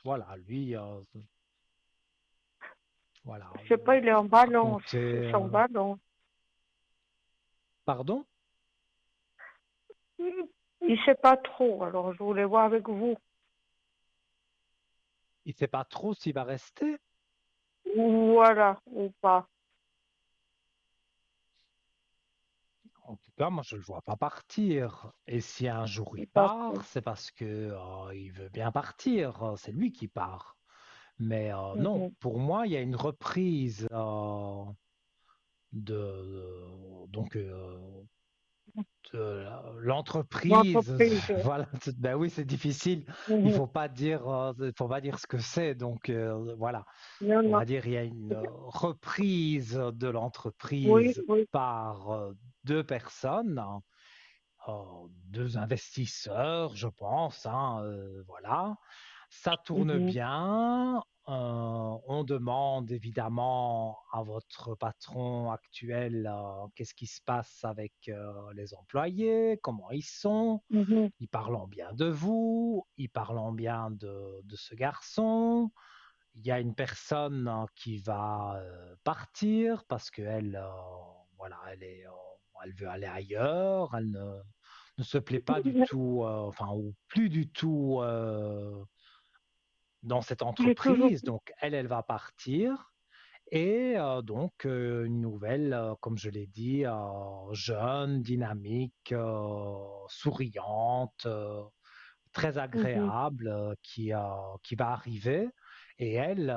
voilà, lui, voilà,
Je sais pas, il est en balance.
raconter.
C'est en balance.
Pardon?
Il sait pas trop, alors je voulais voir avec vous.
Il sait pas trop s'il va rester.
Voilà, ou pas.
En tout cas, moi, je le vois pas partir. Et si un jour il
Pas
part,
trop.
c'est parce que il veut bien partir. C'est lui qui part. Mais non,
Mhm.
pour moi, il y a une reprise donc de l'entreprise.
L'entreprise.
Voilà. Ben oui, c'est difficile.
Mhm.
Il faut pas dire ce que c'est. Donc voilà.
Non,
On
non.
va dire il y a une reprise de
Oui,
l'entreprise
oui.
par deux personnes, deux investisseurs, je pense, hein, voilà. Ça tourne
Mhm.
bien. On demande évidemment à votre patron actuel qu'est-ce qui se passe avec les employés, comment ils sont.
Mhm.
Ils parlent bien de vous, ils parlent bien de ce garçon. Il y a une personne qui va partir parce qu'elle voilà, elle veut aller ailleurs, elle ne se plaît pas du tout, enfin, ou plus du tout dans cette
Il est toujours.
entreprise. Donc, elle va partir. Et donc, une nouvelle, comme je l'ai dit, jeune, dynamique, souriante, très
Mhm.
agréable qui va arriver. Et elle,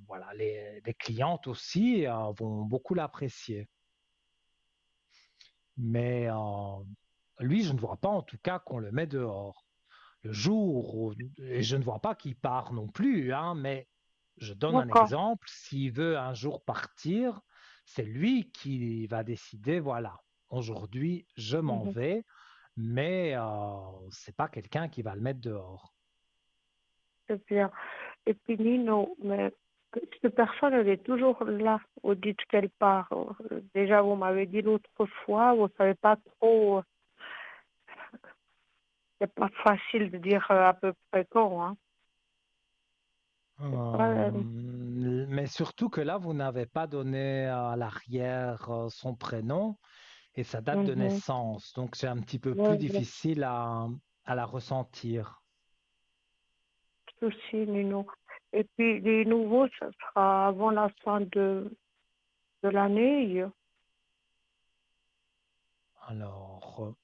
voilà, les clientes aussi vont beaucoup l'apprécier. Mais lui, je ne vois pas en tout cas qu'on le met dehors. Le jour où, et je ne vois pas qu'il part non plus, hein, mais je donne un
D'accord.
exemple. S'il veut un jour partir, c'est lui qui va décider, voilà, aujourd'hui, je m'en
Mhm.
vais, mais c'est pas quelqu'un qui va le mettre dehors.
C'est bien. Et puis Nino, mais cette personne, elle est toujours là. Vous dites qu'elle part. Déjà, vous m'avez dit l'autre fois, vous savez pas trop. C'est pas facile de dire à peu près quand, hein.
Mais surtout que là, vous n'avez pas donné à l'arrière son prénom et sa date de
Mhm.
naissance. Donc, c'est un petit peu plus
Ouais, ouais,
difficile à la ressentir.
souci, Nino. Et puis, les nouveaux, ça sera avant la fin de l'année.
Alors,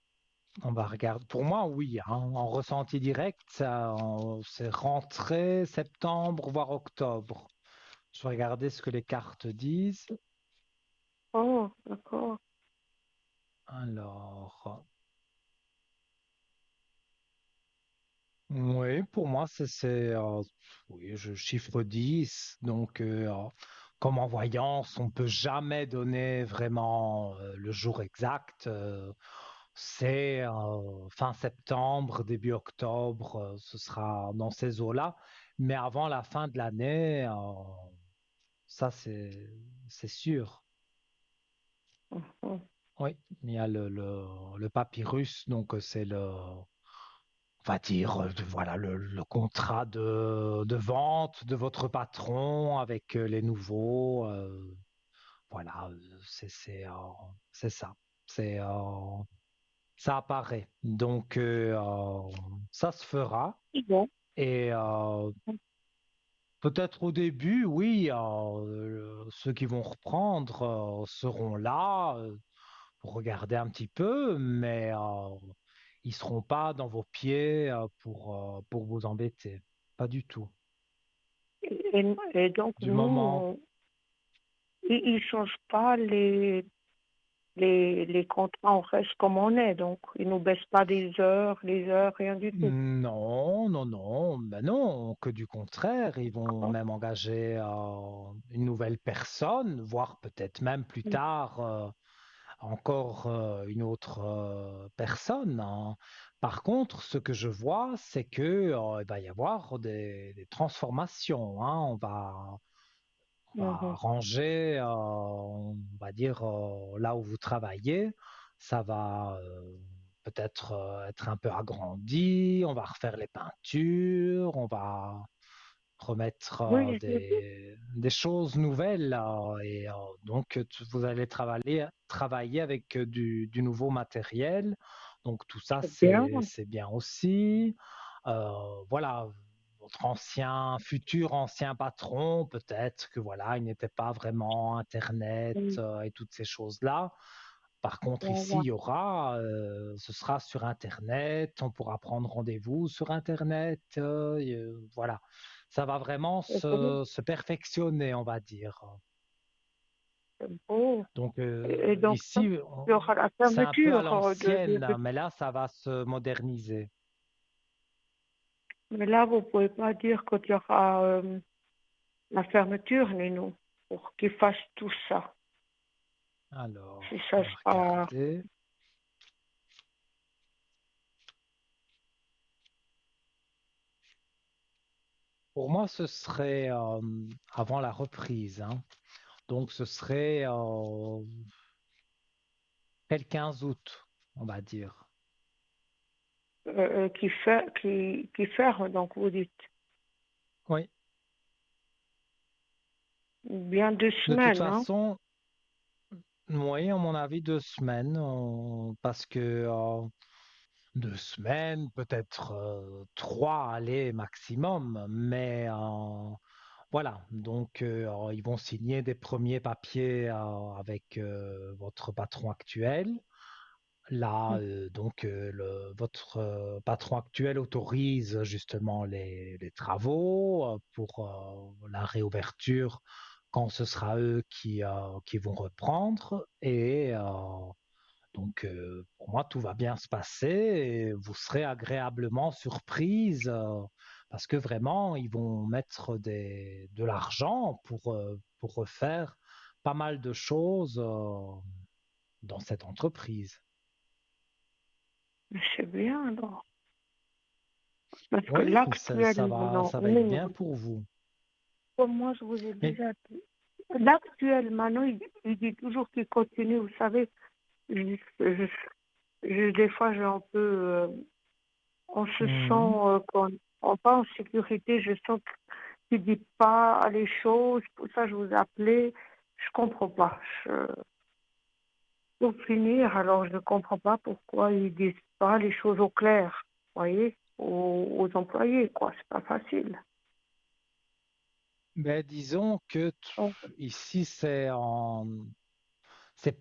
on va regarder. Pour moi, oui, hein, en ressenti direct, c'est rentrée septembre, voire octobre. Je vais regarder ce que les cartes disent.
Oh, d'accord.
Alors, oui, pour moi, oui, je chiffre 10. Donc, comme en voyance, on peut jamais donner vraiment le jour exact. C'est fin septembre, début octobre, ce sera dans ces eaux-là. Mais avant la fin de l'année, ça, c'est sûr.
Mhm.
Oui, il y a le papyrus, donc c'est on va dire, voilà, le contrat de vente de votre patron avec les nouveaux. Voilà, c'est ça. C'est, ça apparaît. Donc, ça se fera.
C'est bon.
Et peut-être au début, oui, ceux qui vont reprendre seront là pour regarder un petit peu, mais ils seront pas dans vos pieds pour vous embêter. Pas du tout.
Et donc,
Du
nous,
moment,
ils ne changent pas les contrats, on reste comme on est. Donc, ils ne nous baissent pas les heures, rien du tout.
non, non, non, ben non, que du contraire, ils vont
D'accord.
même engager une nouvelle personne, voire peut-être même plus tard encore une autre personne, hein. Par contre, ce que je vois, c'est que il va y avoir des transformations, hein. On va
Mhm.
ranger, on va dire, là où vous travaillez, ça va peut-être être un peu agrandi, on va refaire les peintures, on va remettre
Oui, je dis,
des choses nouvelles et donc vous allez travailler avec du nouveau matériel. Donc tout ça,
c'est bien.
c'est bien aussi. Voilà, votre futur ancien patron, peut-être que voilà, il n'était pas vraiment Internet
Mm.
et toutes ces choses-là. Par contre,
On
ici,
va.
ce sera sur Internet, on pourra prendre rendez-vous sur Internet, voilà. Ça va vraiment
C'est beau.
se perfectionner, on va dire.
C'est beau.
Donc
Et donc,
ici,
il y aura la
c'est un peu à
fermeture
l'ancienne, mais là, ça va se moderniser.
mais là, vous ne pouvez pas dire qu'il y aura la fermeture, Nino, pour qu'ils fassent tout ça. Si
Alors,
ça
on va
sera.
regarder. Pour moi, ce serait avant la reprise, hein. Donc, ce serait le 15 août, on va dire.
Qui ferme, donc vous dites.
Oui.
Bien deux
De toute
semaines, hein?
façon, oui, à mon avis, 2 semaines, parce que 2 semaines, peut-être trois, allez, maximum, mais voilà. Donc, ils vont signer des premiers papiers avec votre patron actuel. Là, donc, votre patron actuel autorise justement les travaux pour la réouverture quand ce sera eux qui vont reprendre. Et donc, pour moi, tout va bien se passer et vous serez agréablement surprise parce que vraiment, ils vont mettre de l'argent pour refaire pas mal de choses dans cette entreprise.
C'est bien, alors. Parce que
Oui, ça
l'actuel,
va,
non,
ça va être
non,
bien pour vous.
comme moi, je vous ai
Mais
déjà dit. L'actuel, maintenant, il dit toujours qu'il continue. Vous savez, je, je- des fois, j'ai un peu. On se sent,
mhm,
quand on pas en sécurité, je sens tu dis pas les choses, pour ça je vous ai appelé, je comprends pas. Pour finir, alors je ne comprends pas pourquoi ils disent pas les choses au clair, voyez, aux employés, quoi, c'est pas facile.
Mais disons que
Donc,
ici, c'est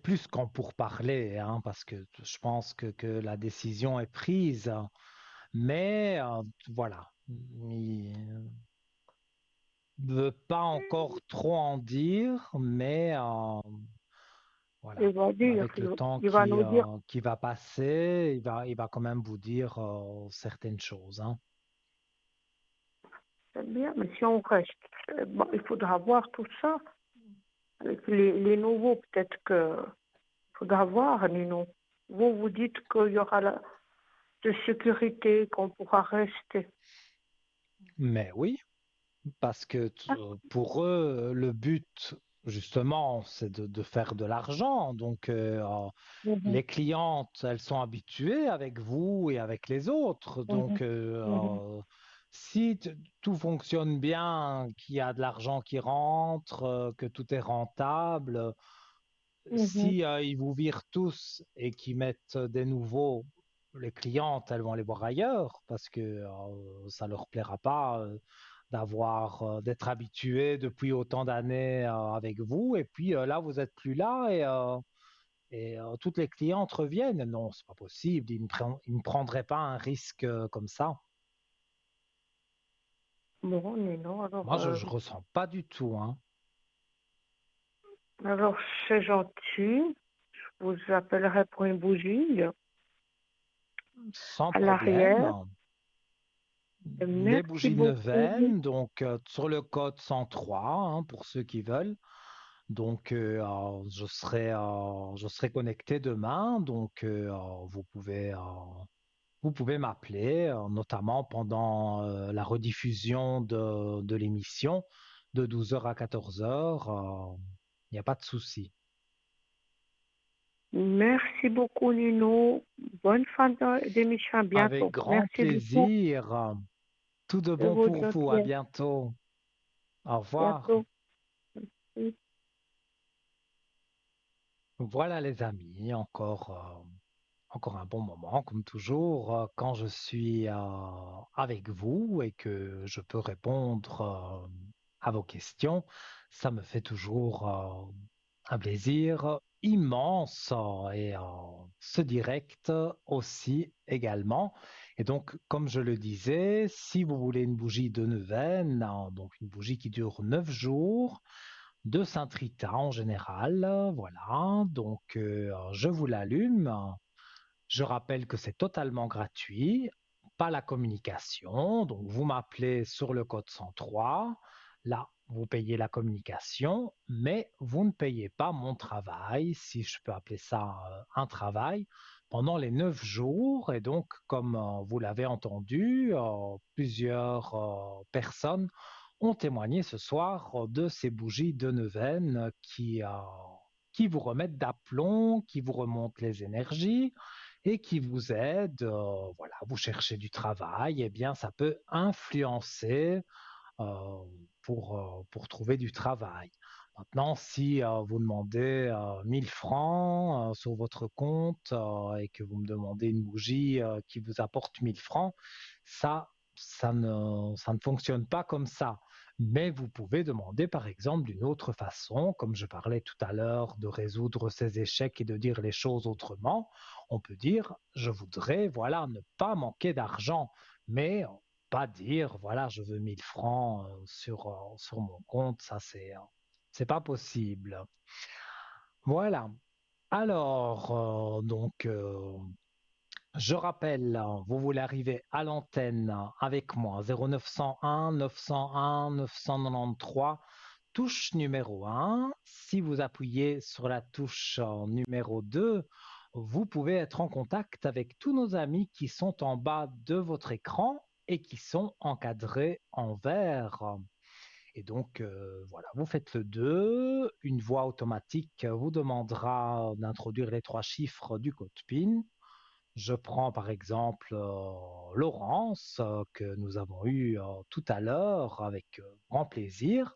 plus qu'en pourparler, hein, parce que je pense que la décision est prise. Mais voilà, il ne veut pas encore trop en dire, mais
il
voilà,
va dire,
avec le temps
il va nous dire,
qui va passer, il va quand même vous dire certaines choses, hein.
c'est bien, mais si on reste, bon, il faudra voir tout ça. Avec les nouveaux, peut-être que faudra voir, Nino. Vous, vous dites qu'il y aura de sécurité, qu'on pourra rester.
Mais oui, parce que
Ah,
pour eux, le but, justement, c'est de faire de l'argent. Donc,
mhm,
les clientes, elles sont habituées avec vous et avec les autres.
mhm,
Donc,
mhm,
si tout fonctionne bien, qu'il y a de l'argent qui rentre, que tout est rentable,
mhm.
si ils vous virent tous et qu'ils mettent des nouveaux, les clientes, elles vont les voir ailleurs parce que ça leur plaira pas d'être habituées depuis autant d'années avec vous. Et puis là, vous êtes plus là et toutes les clientes reviennent. Non, c'est pas possible. Ils ne prendraient pas un risque comme ça.
Bon, Nino,
Moi, je ressens pas du tout, hein.
alors c'est gentil. Je vous appellerai pour une bougie
Sans
à l'arrière.
problème.
Et
Les
merci
bougies de
beaucoup.
neuvaine, donc sur le code 103, hein, pour ceux qui veulent. Donc, je serai connecté demain. Donc, vous pouvez m'appeler, notamment pendant la rediffusion de l'émission de 12 heures à 14 heures. Il n'y a pas de souci.
Merci beaucoup, Nino. Bonne fin d'émission. À
Avec
bientôt.
grand
Merci beaucoup.
plaisir. Tout de
Je
bon
vous
pour
donne
vous. À
bien.
bientôt. Au revoir.
Bientôt. Oui.
Voilà les amis, encore un bon moment, comme toujours, quand je suis avec vous et que je peux répondre à vos questions, ça me fait toujours un plaisir immense et ce direct aussi également. Et donc, comme je le disais, si vous voulez une bougie de neuvaine, donc une bougie qui dure 9 jours, de Saint-Rita en général, voilà, donc je vous l'allume. Je rappelle que c'est totalement gratuit, pas la communication. Donc, vous m'appelez sur le code 103. Là, vous payez la communication, mais vous ne payez pas mon travail, si je peux appeler ça un travail, pendant les 9 jours. Et donc, comme vous l'avez entendu, plusieurs personnes ont témoigné ce soir de ces bougies de neuvaine qui vous remettent d'aplomb, qui vous remontent les énergies et qui vous aide, voilà, vous cherchez du travail, eh bien, ça peut influencer euh, pour trouver du travail. Maintenant, si vous demandez 1000 francs sur votre compte et que vous me demandez une bougie qui vous apporte 1000 francs, ça ne fonctionne pas comme ça. Mais vous pouvez demander, par exemple, d'une autre façon, comme je parlais tout à l'heure, de résoudre ces échecs et de dire les choses autrement. On peut dire, je voudrais, voilà, ne pas manquer d'argent, mais pas dire, voilà, je veux 1000 francs sur mon compte, ça c'est pas possible. Voilà. Alors, je rappelle, vous voulez arriver à l'antenne avec moi, 0901 901 993, touche numéro 1. Si vous appuyez sur la touche numéro 2, vous pouvez être en contact avec tous nos amis qui sont en bas de votre écran et qui sont encadrés en vert. Et donc, voilà, vous faites le 2. Une voix automatique vous demandera d'introduire les 3 chiffres du code PIN. Je prends par exemple Laurence que nous avons eu tout à l'heure avec grand plaisir.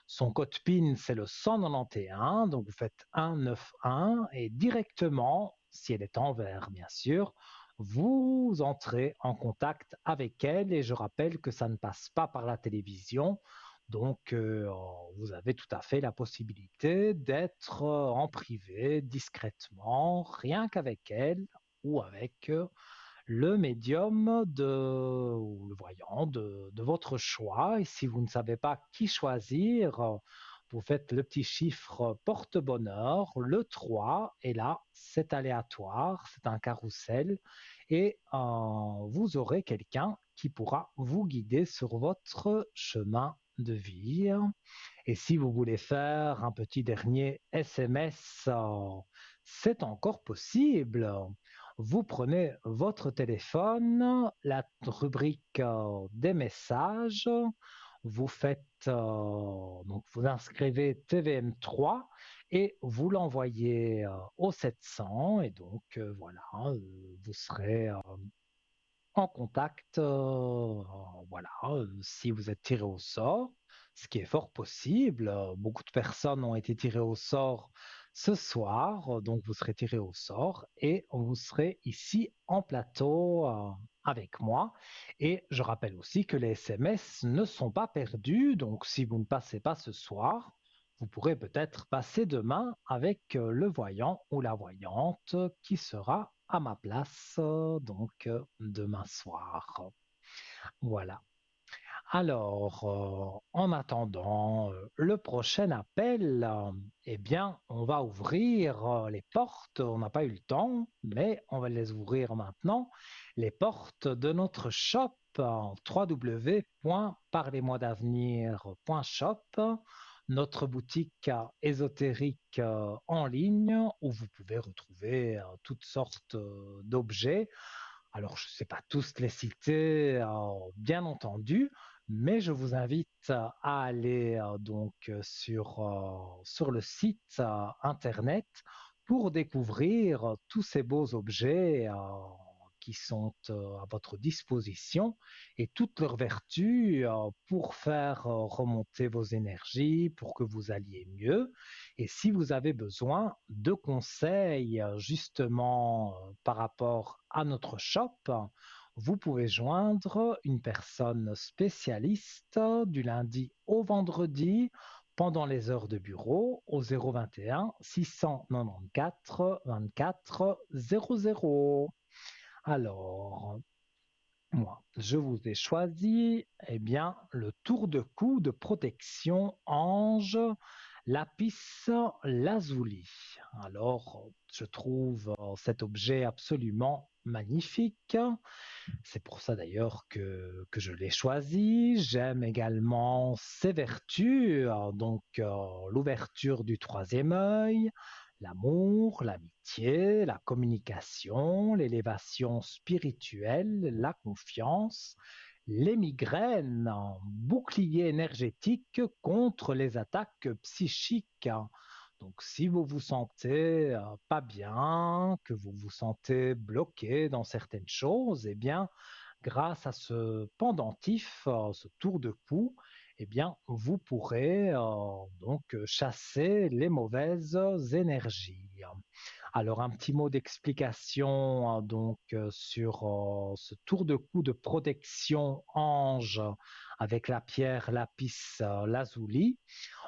Son code PIN, c'est le 191, donc vous faites 191 et directement, si elle est en vert bien sûr, vous entrez en contact avec elle et je rappelle que ça ne passe pas par la télévision. Donc, vous avez tout à fait la possibilité d'être en privé, discrètement, rien qu'avec elle ou avec le médium ou le voyant de votre choix. Et si vous ne savez pas qui choisir, vous faites le petit chiffre porte-bonheur, le 3, et là, c'est aléatoire, c'est un carrousel, et vous aurez quelqu'un qui pourra vous guider sur votre chemin de vie. Et si vous voulez faire un petit dernier SMS, c'est encore possible. Vous prenez votre téléphone, la rubrique des messages, vous faites donc vous inscrivez TVM3 et vous l'envoyez au 700 et donc voilà, vous serez en contact, voilà, si vous êtes tiré au sort, ce qui est fort possible. Beaucoup de personnes ont été tirées au sort ce soir, donc vous serez tiré au sort et vous serez ici en plateau avec moi. Et je rappelle aussi que les SMS ne sont pas perdus, donc si vous ne passez pas ce soir, vous pourrez peut-être passer demain avec le voyant ou la voyante qui sera à ma place donc demain soir. Voilà. Alors, en attendant le prochain appel, eh bien, on va ouvrir les portes. On n'a pas eu le temps, mais on va les ouvrir maintenant. Les portes de notre shop www.parlez-moi-d'avenir.shop, notre boutique ésotérique en ligne où vous pouvez retrouver toutes sortes d'objets. Alors, je ne sais pas tous les citer, bien entendu, mais je vous invite à aller donc sur le site internet pour découvrir tous ces beaux objets qui sont à votre disposition et toutes leurs vertus pour faire remonter vos énergies, pour que vous alliez mieux. Et si vous avez besoin de conseils justement par rapport à notre shop, vous pouvez joindre une personne spécialiste du lundi au vendredi pendant les heures de bureau au 021 694 24 00. Alors, moi, je vous ai choisi, eh bien, le tour de cou de protection Ange Lapis Lazuli. Alors, je trouve cet objet absolument magnifique. C'est pour ça d'ailleurs que je l'ai choisi. J'aime également ses vertus, donc l'ouverture du troisième œil, l'amour, l'amitié, la communication, l'élévation spirituelle, la confiance, les migraines, bouclier énergétique contre les attaques psychiques. Donc, si vous vous sentez pas bien, que vous vous sentez bloqué dans certaines choses, eh bien, grâce à ce pendentif, ce tour de cou, eh bien, vous pourrez donc chasser les mauvaises énergies. Alors, un petit mot d'explication donc sur ce tour de cou de protection ange avec la pierre lapis lazuli.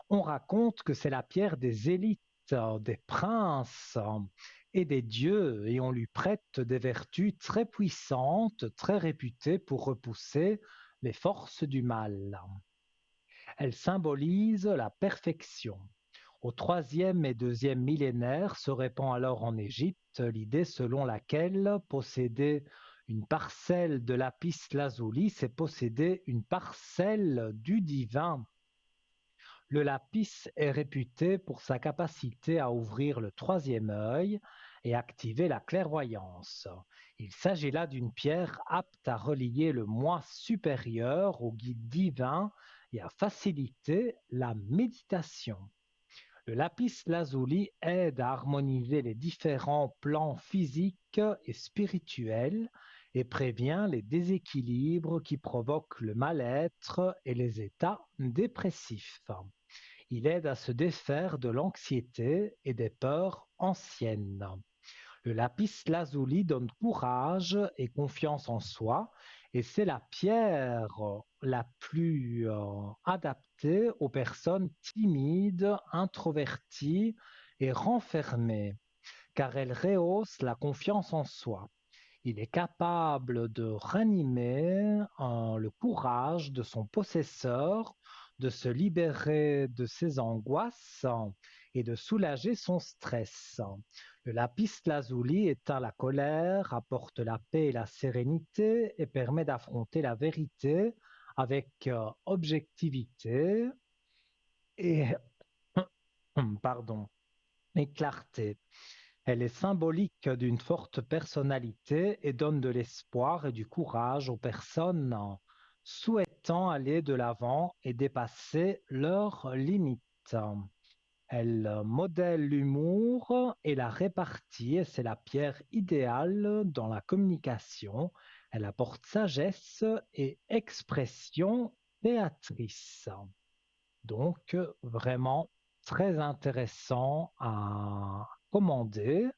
On raconte que c'est la pierre des élites, des princes et des dieux, et on lui prête des vertus très puissantes, très réputées pour repousser les forces du mal. Elle symbolise la perfection. Au troisième et deuxième millénaire se répand alors en Égypte l'idée selon laquelle posséder une parcelle de lapis lazuli, c'est posséder une parcelle du divin. Le lapis est réputé pour sa capacité à ouvrir le troisième œil et activer la clairvoyance. Il s'agit là d'une pierre apte à relier le moi supérieur au guide divin et à faciliter la méditation. Le lapis lazuli aide à harmoniser les différents plans physiques et spirituels et prévient les déséquilibres qui provoquent le mal-être et les états dépressifs. Il aide à se défaire de l'anxiété et des peurs anciennes. Le lapis lazuli donne courage et confiance en soi et c'est la pierre la plus adaptée aux personnes timides, introverties et renfermées car elle rehausse la confiance en soi. Il est capable de ranimer le courage de son possesseur, de se libérer de ses angoisses et de soulager son stress. Le lapis lazuli éteint la colère, apporte la paix et la sérénité et permet d'affronter la vérité avec objectivité et, pardon, et clarté. Elle est symbolique d'une forte personnalité et donne de l'espoir et du courage aux personnes souhaitant aller de l'avant et dépasser leurs limites. Elle modèle l'humour et la répartie et c'est la pierre idéale dans la communication. Elle apporte sagesse et expression créatrice. Donc, vraiment très intéressant à commander.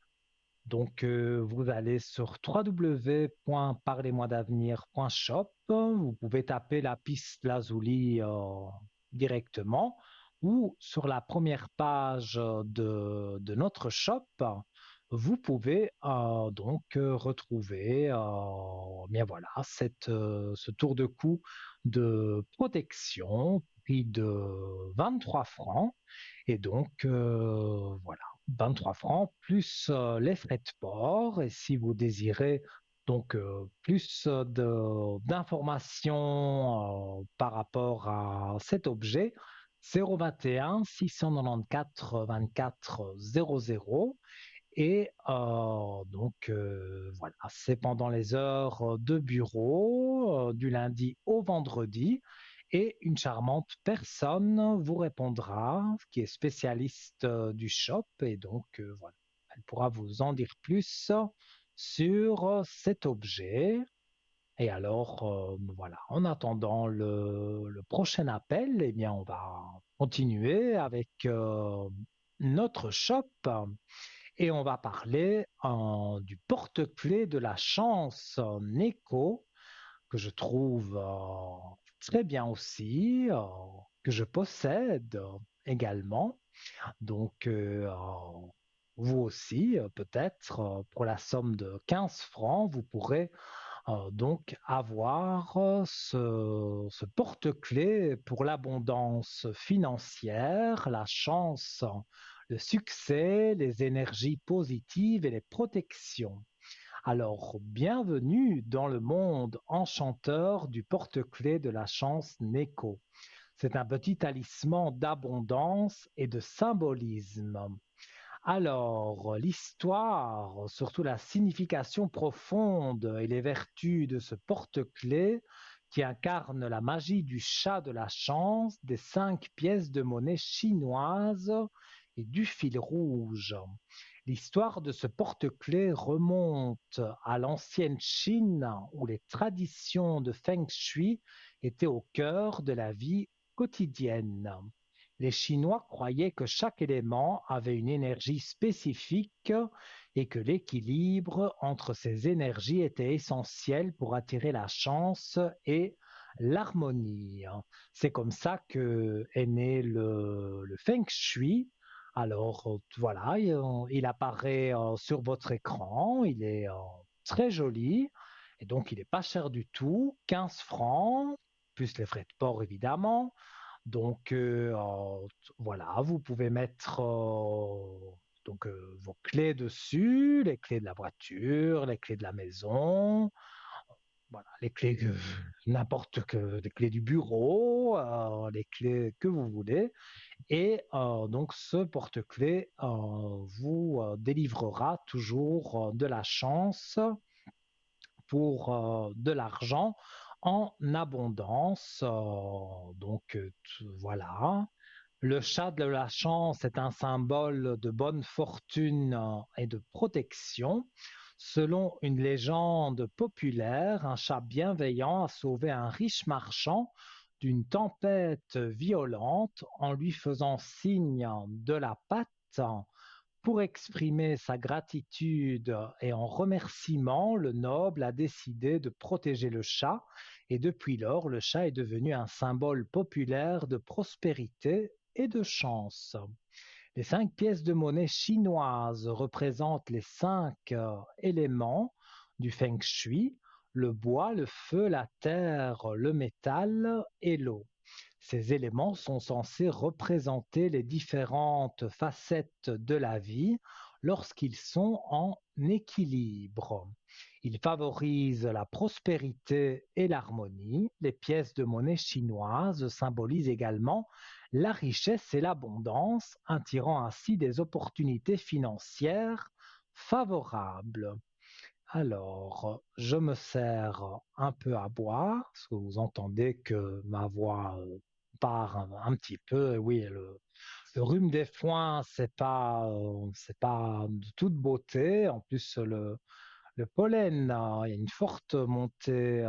Donc, vous allez sur www.parlez-moi-d'avenir.shop. Vous pouvez taper la piste Lazuli directement ou sur la première page de notre shop, vous pouvez donc retrouver bien voilà, ce tour de cou de protection prix de 23 francs. Et donc, voilà, 23 francs plus les frais de port. Et si vous désirez donc plus d'informations par rapport à cet objet, 021 694 24 00. Et donc, voilà, c'est pendant les heures de bureau, du lundi au vendredi. Et une charmante personne vous répondra, qui est spécialiste du shop. Et donc, voilà, elle pourra vous en dire plus sur cet objet. Et alors, voilà, en attendant le prochain appel, eh bien, on va continuer avec notre shop et on va parler du porte-clés de la chance Neko que je trouve très bien aussi, que je possède également. Donc, vous aussi, peut-être, pour la somme de 15 francs, vous pourrez donc avoir ce porte-clés pour l'abondance financière, la chance, le succès, les énergies positives et les protections. Alors, bienvenue dans le monde enchanteur du porte-clés de la chance Neko. C'est un petit talisman d'abondance et de symbolisme. Alors, l'histoire, surtout la signification profonde et les vertus de ce porte-clés qui incarne la magie du chat de la chance, des 5 pièces de monnaie chinoises et du fil rouge. L'histoire de ce porte-clés remonte à l'ancienne Chine où les traditions de Feng Shui étaient au cœur de la vie quotidienne. Les Chinois croyaient que chaque élément avait une énergie spécifique et que l'équilibre entre ces énergies était essentiel pour attirer la chance et l'harmonie. C'est comme ça que est né le Feng Shui. Alors voilà, il apparaît sur votre écran, il est très joli et donc il n'est pas cher du tout, 15 francs, plus les frais de port évidemment. Donc voilà, vous pouvez mettre donc, vos clés dessus, les clés de la voiture, les clés de la maison, voilà, les clés n'importe que, les clés du bureau, les clés que vous voulez. Et donc ce porte-clés vous délivrera toujours de la chance pour de l'argent en abondance. Donc voilà. Le chat de la chance est un symbole de bonne fortune et de protection. Selon une légende populaire, un chat bienveillant a sauvé un riche marchand d'une tempête violente en lui faisant signe de la patte. Pour exprimer sa gratitude et en remerciement, le noble a décidé de protéger le chat et depuis lors, le chat est devenu un symbole populaire de prospérité et de chance. Les 5 pièces de monnaie chinoises représentent les 5 éléments du feng shui, le bois, le feu, la terre, le métal et l'eau. Ces éléments sont censés représenter les différentes facettes de la vie lorsqu'ils sont en équilibre. Ils favorisent la prospérité et l'harmonie. Les pièces de monnaie chinoises symbolisent également la richesse et l'abondance, attirant ainsi des opportunités financières favorables. Alors, je me sers un peu à boire, parce que vous entendez que ma voix part un petit peu. Oui, le rhume des foins, c'est pas de toute beauté. En plus, le pollen, il y a une forte montée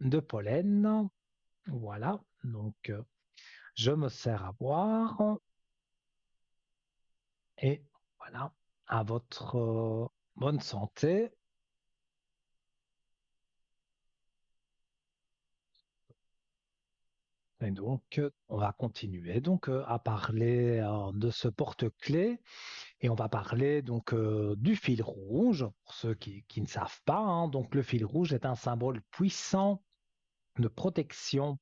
de pollen. Voilà, donc je me sers à boire et voilà, à votre bonne santé. Et donc, on va continuer donc à parler de ce porte-clés et on va parler donc du fil rouge pour ceux qui ne savent pas, hein. Donc, le fil rouge est un symbole puissant de protection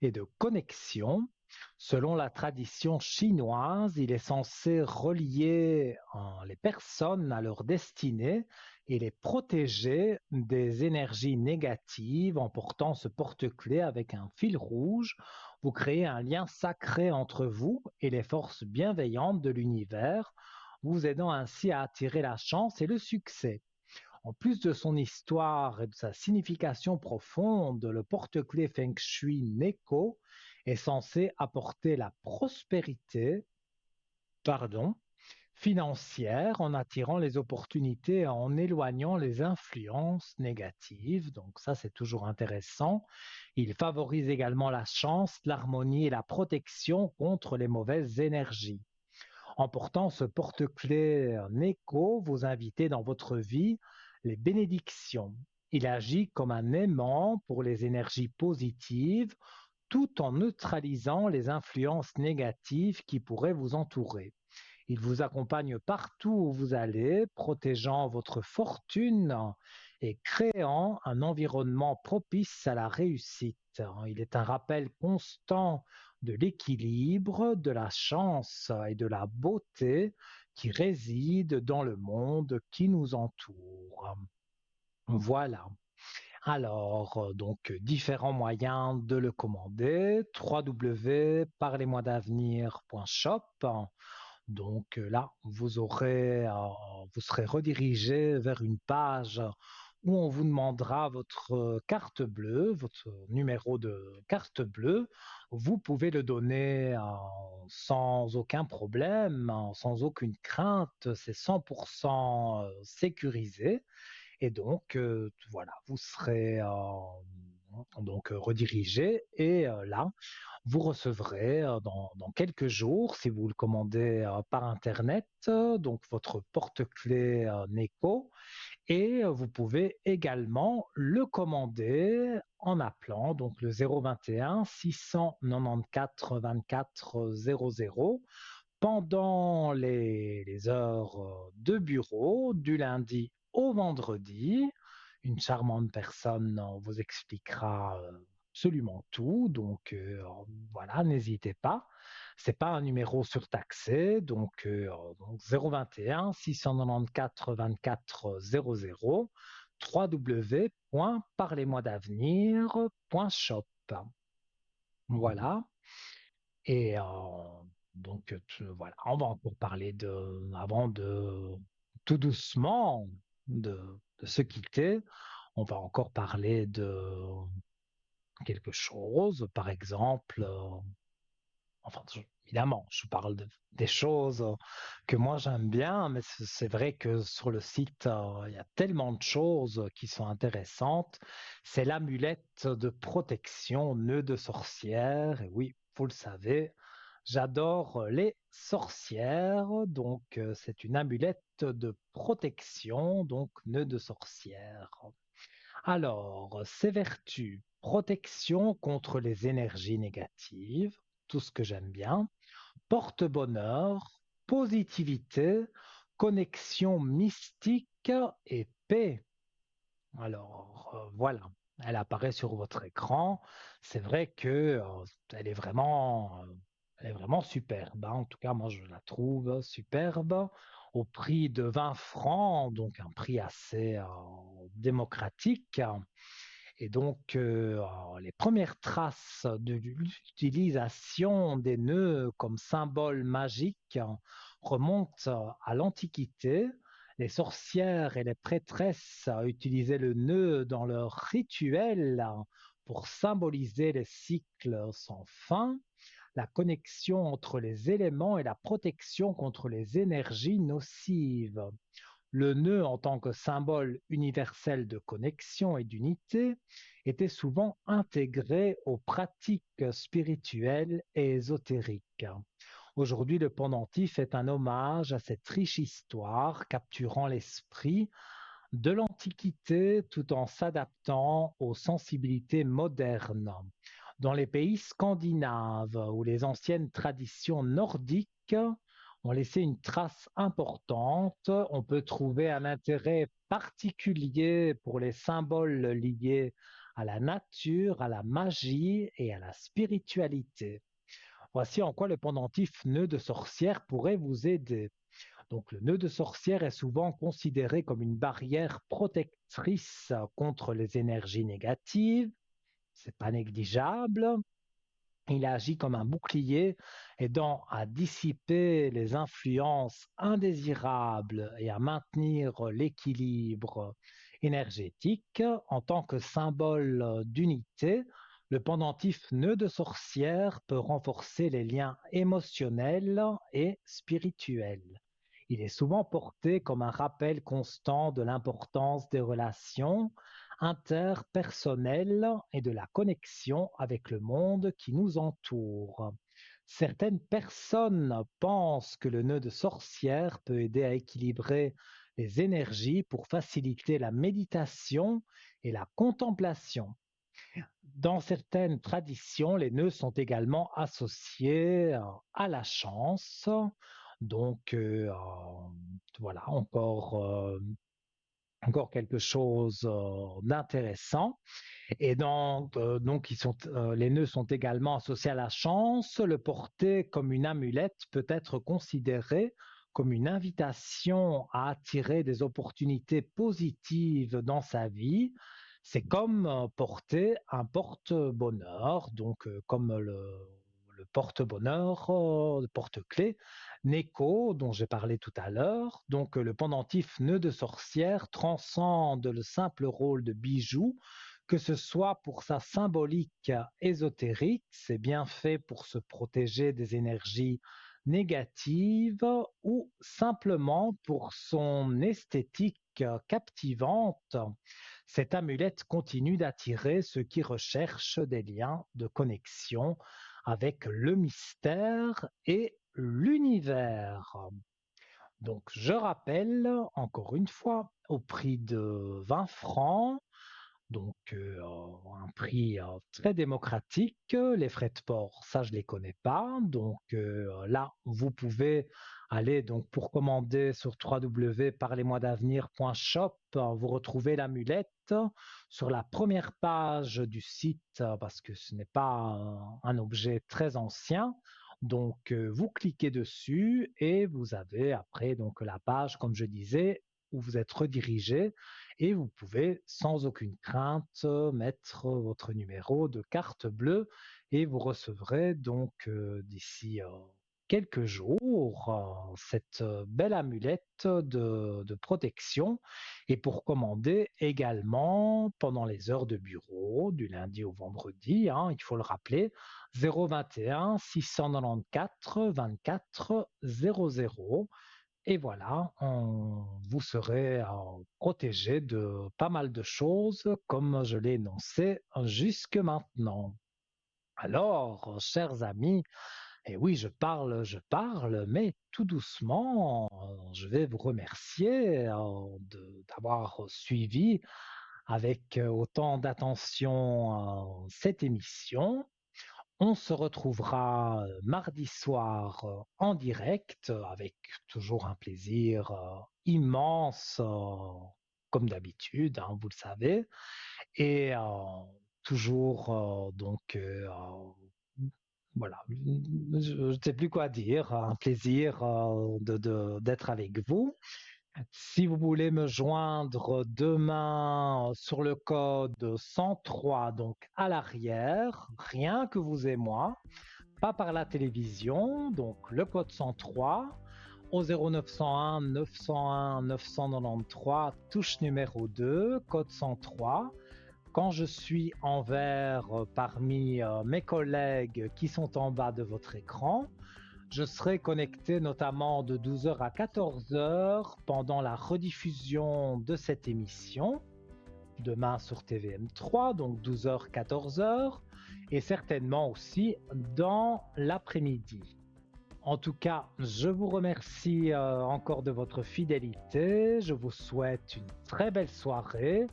et de connexion. Selon la tradition chinoise, il est censé relier les personnes à leur destinée et les protéger des énergies négatives en portant ce porte-clés avec un fil rouge. Vous créez un lien sacré entre vous et les forces bienveillantes de l'univers, vous aidant ainsi à attirer la chance et le succès. En plus de son histoire et de sa signification profonde, le porte-clés Feng Shui Neko est censé apporter la prospérité, pardon, financière en attirant les opportunités et en éloignant les influences négatives. Donc ça, c'est toujours intéressant. Il favorise également la chance, l'harmonie et la protection contre les mauvaises énergies. En portant ce porte-clés Neko, vous invitez dans votre vie les bénédictions. Il agit comme un aimant pour les énergies positives tout en neutralisant les influences négatives qui pourraient vous entourer. Il vous accompagne partout où vous allez, protégeant votre fortune et créant un environnement propice à la réussite. Il est un rappel constant de l'équilibre, de la chance et de la beauté qui résident dans le monde qui nous entoure. Voilà. Alors, donc, différents moyens de le commander. www.parlez-moi-d'avenir.shop. Donc là, vous serez redirigé vers une page où on vous demandera votre carte bleue, votre numéro de carte bleue. Vous pouvez le donner sans aucun problème, sans aucune crainte. C'est 100% sécurisé. Et donc, voilà, vous serez donc redirigé et là, vous recevrez dans quelques jours, si vous le commandez par Internet, donc votre porte-clés Neko et vous pouvez également le commander en appelant donc le 021 694 24 00 pendant les heures de bureau du lundi au vendredi. Une charmante personne vous expliquera absolument tout. Donc voilà, n'hésitez pas. C'est pas un numéro surtaxé, donc 021 694 24 00 www.parlez-moi-d'avenir.shop. Voilà. Et donc voilà, on va encore parler avant de tout doucement de se quitter. On va encore parler de quelque chose, par exemple, enfin, évidemment, je parle des choses que moi j'aime bien, mais c'est vrai que sur le site, il y a tellement de choses qui sont intéressantes. C'est l'amulette de protection, nœud de sorcière. Et oui, vous le savez, j'adore les sorcières, donc c'est une amulette de protection, donc nœud de sorcière. Alors, ses vertus, protection contre les énergies négatives, tout ce que j'aime bien, porte-bonheur, positivité, connexion mystique et paix. Alors, voilà, elle apparaît sur votre écran. C'est vrai que elle est vraiment superbe, hein. En tout cas, moi, je la trouve superbe au prix de 20 francs, donc un prix assez démocratique. Et donc, les premières traces de l'utilisation des nœuds comme symbole magique remontent à l'Antiquité. Les sorcières et les prêtresses utilisaient le nœud dans leurs rituels pour symboliser les cycles sans fin, la connexion entre les éléments et la protection contre les énergies nocives. Le nœud, en tant que symbole universel de connexion et d'unité, était souvent intégré aux pratiques spirituelles et ésotériques. Aujourd'hui, le pendentif est un hommage à cette riche histoire capturant l'esprit de l'Antiquité tout en s'adaptant aux sensibilités modernes. Dans les pays scandinaves où les anciennes traditions nordiques ont laissé une trace importante, on peut trouver un intérêt particulier pour les symboles liés à la nature, à la magie et à la spiritualité. Voici en quoi le pendentif nœud de sorcière pourrait vous aider. Donc, le nœud de sorcière est souvent considéré comme une barrière protectrice contre les énergies négatives. C'est pas négligeable. Il agit comme un bouclier, aidant à dissiper les influences indésirables et à maintenir l'équilibre énergétique. En tant que symbole d'unité, le pendentif nœud de sorcière peut renforcer les liens émotionnels et spirituels. Il est souvent porté comme un rappel constant de l'importance des relations interpersonnelle et de la connexion avec le monde qui nous entoure. Certaines personnes pensent que le nœud de sorcière peut aider à équilibrer les énergies pour faciliter la méditation et la contemplation. Dans certaines traditions, les nœuds sont également associés à la chance. Donc, voilà, encore quelque chose d'intéressant. Et les nœuds sont également associés à la chance. Le porter comme une amulette peut être considéré comme une invitation à attirer des opportunités positives dans sa vie. C'est comme porter un porte-bonheur, donc comme le porte-bonheur, le porte-clés, Neko, dont j'ai parlé tout à l'heure. Donc le pendentif nœud de sorcière transcende le simple rôle de bijou, que ce soit pour sa symbolique ésotérique, c'est bien fait pour se protéger des énergies négatives, ou simplement pour son esthétique captivante. Cette amulette continue d'attirer ceux qui recherchent des liens de connexion avec le mystère et l'univers. Donc, je rappelle encore une fois, au prix de 20 francs, donc un prix très démocratique. Les frais de port, ça je les connais pas. Donc là, vous pouvez aller donc pour commander sur www.parlez-moi-d'avenir.shop. Vous retrouvez l'amulette sur la première page du site parce que ce n'est pas un objet très ancien. Donc vous cliquez dessus et vous avez après donc la page, comme je disais, où vous êtes redirigé et vous pouvez sans aucune crainte mettre votre numéro de carte bleue et vous recevrez donc d'ici quelques jours cette belle amulette de protection et pour commander également pendant les heures de bureau, du lundi au vendredi, hein, il faut le rappeler, 021 694 24 00. Et voilà, vous serez protégé de pas mal de choses, comme je l'ai énoncé jusque maintenant. Alors, chers amis, et oui, je parle, mais tout doucement, je vais vous remercier d'avoir suivi avec autant d'attention cette émission. On se retrouvera mardi soir en direct avec toujours un plaisir immense, comme d'habitude, hein, vous le savez, et toujours voilà, je ne sais plus quoi dire, un plaisir d'être avec vous. Si vous voulez me joindre demain sur le code 103, donc à l'arrière, rien que vous et moi, pas par la télévision, donc le code 103 au 0901 901 993, touche numéro 2, code 103. Quand je suis en vert parmi mes collègues qui sont en bas de votre écran, je serai connecté notamment de 12h à 14h pendant la rediffusion de cette émission, demain sur TVM3, donc 12h, 14h, et certainement aussi dans l'après-midi. En tout cas, je vous remercie encore de votre fidélité, je vous souhaite une très belle soirée,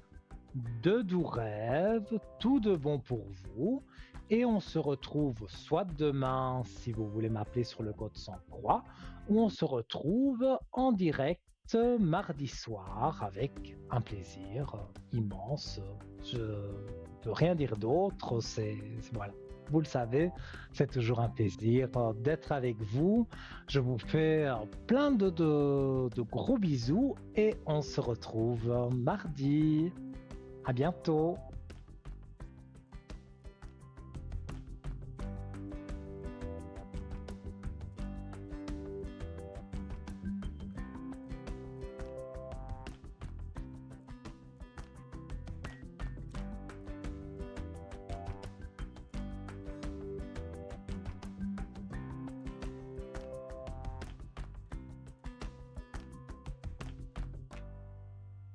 de doux rêves, tout de bon pour vous. Et on se retrouve soit demain, si vous voulez m'appeler sur le code 103, ou on se retrouve en direct mardi soir avec un plaisir immense. Je ne peux rien dire d'autre, voilà. Vous le savez, c'est toujours un plaisir d'être avec vous. Je vous fais plein de gros bisous et on se retrouve mardi. À bientôt.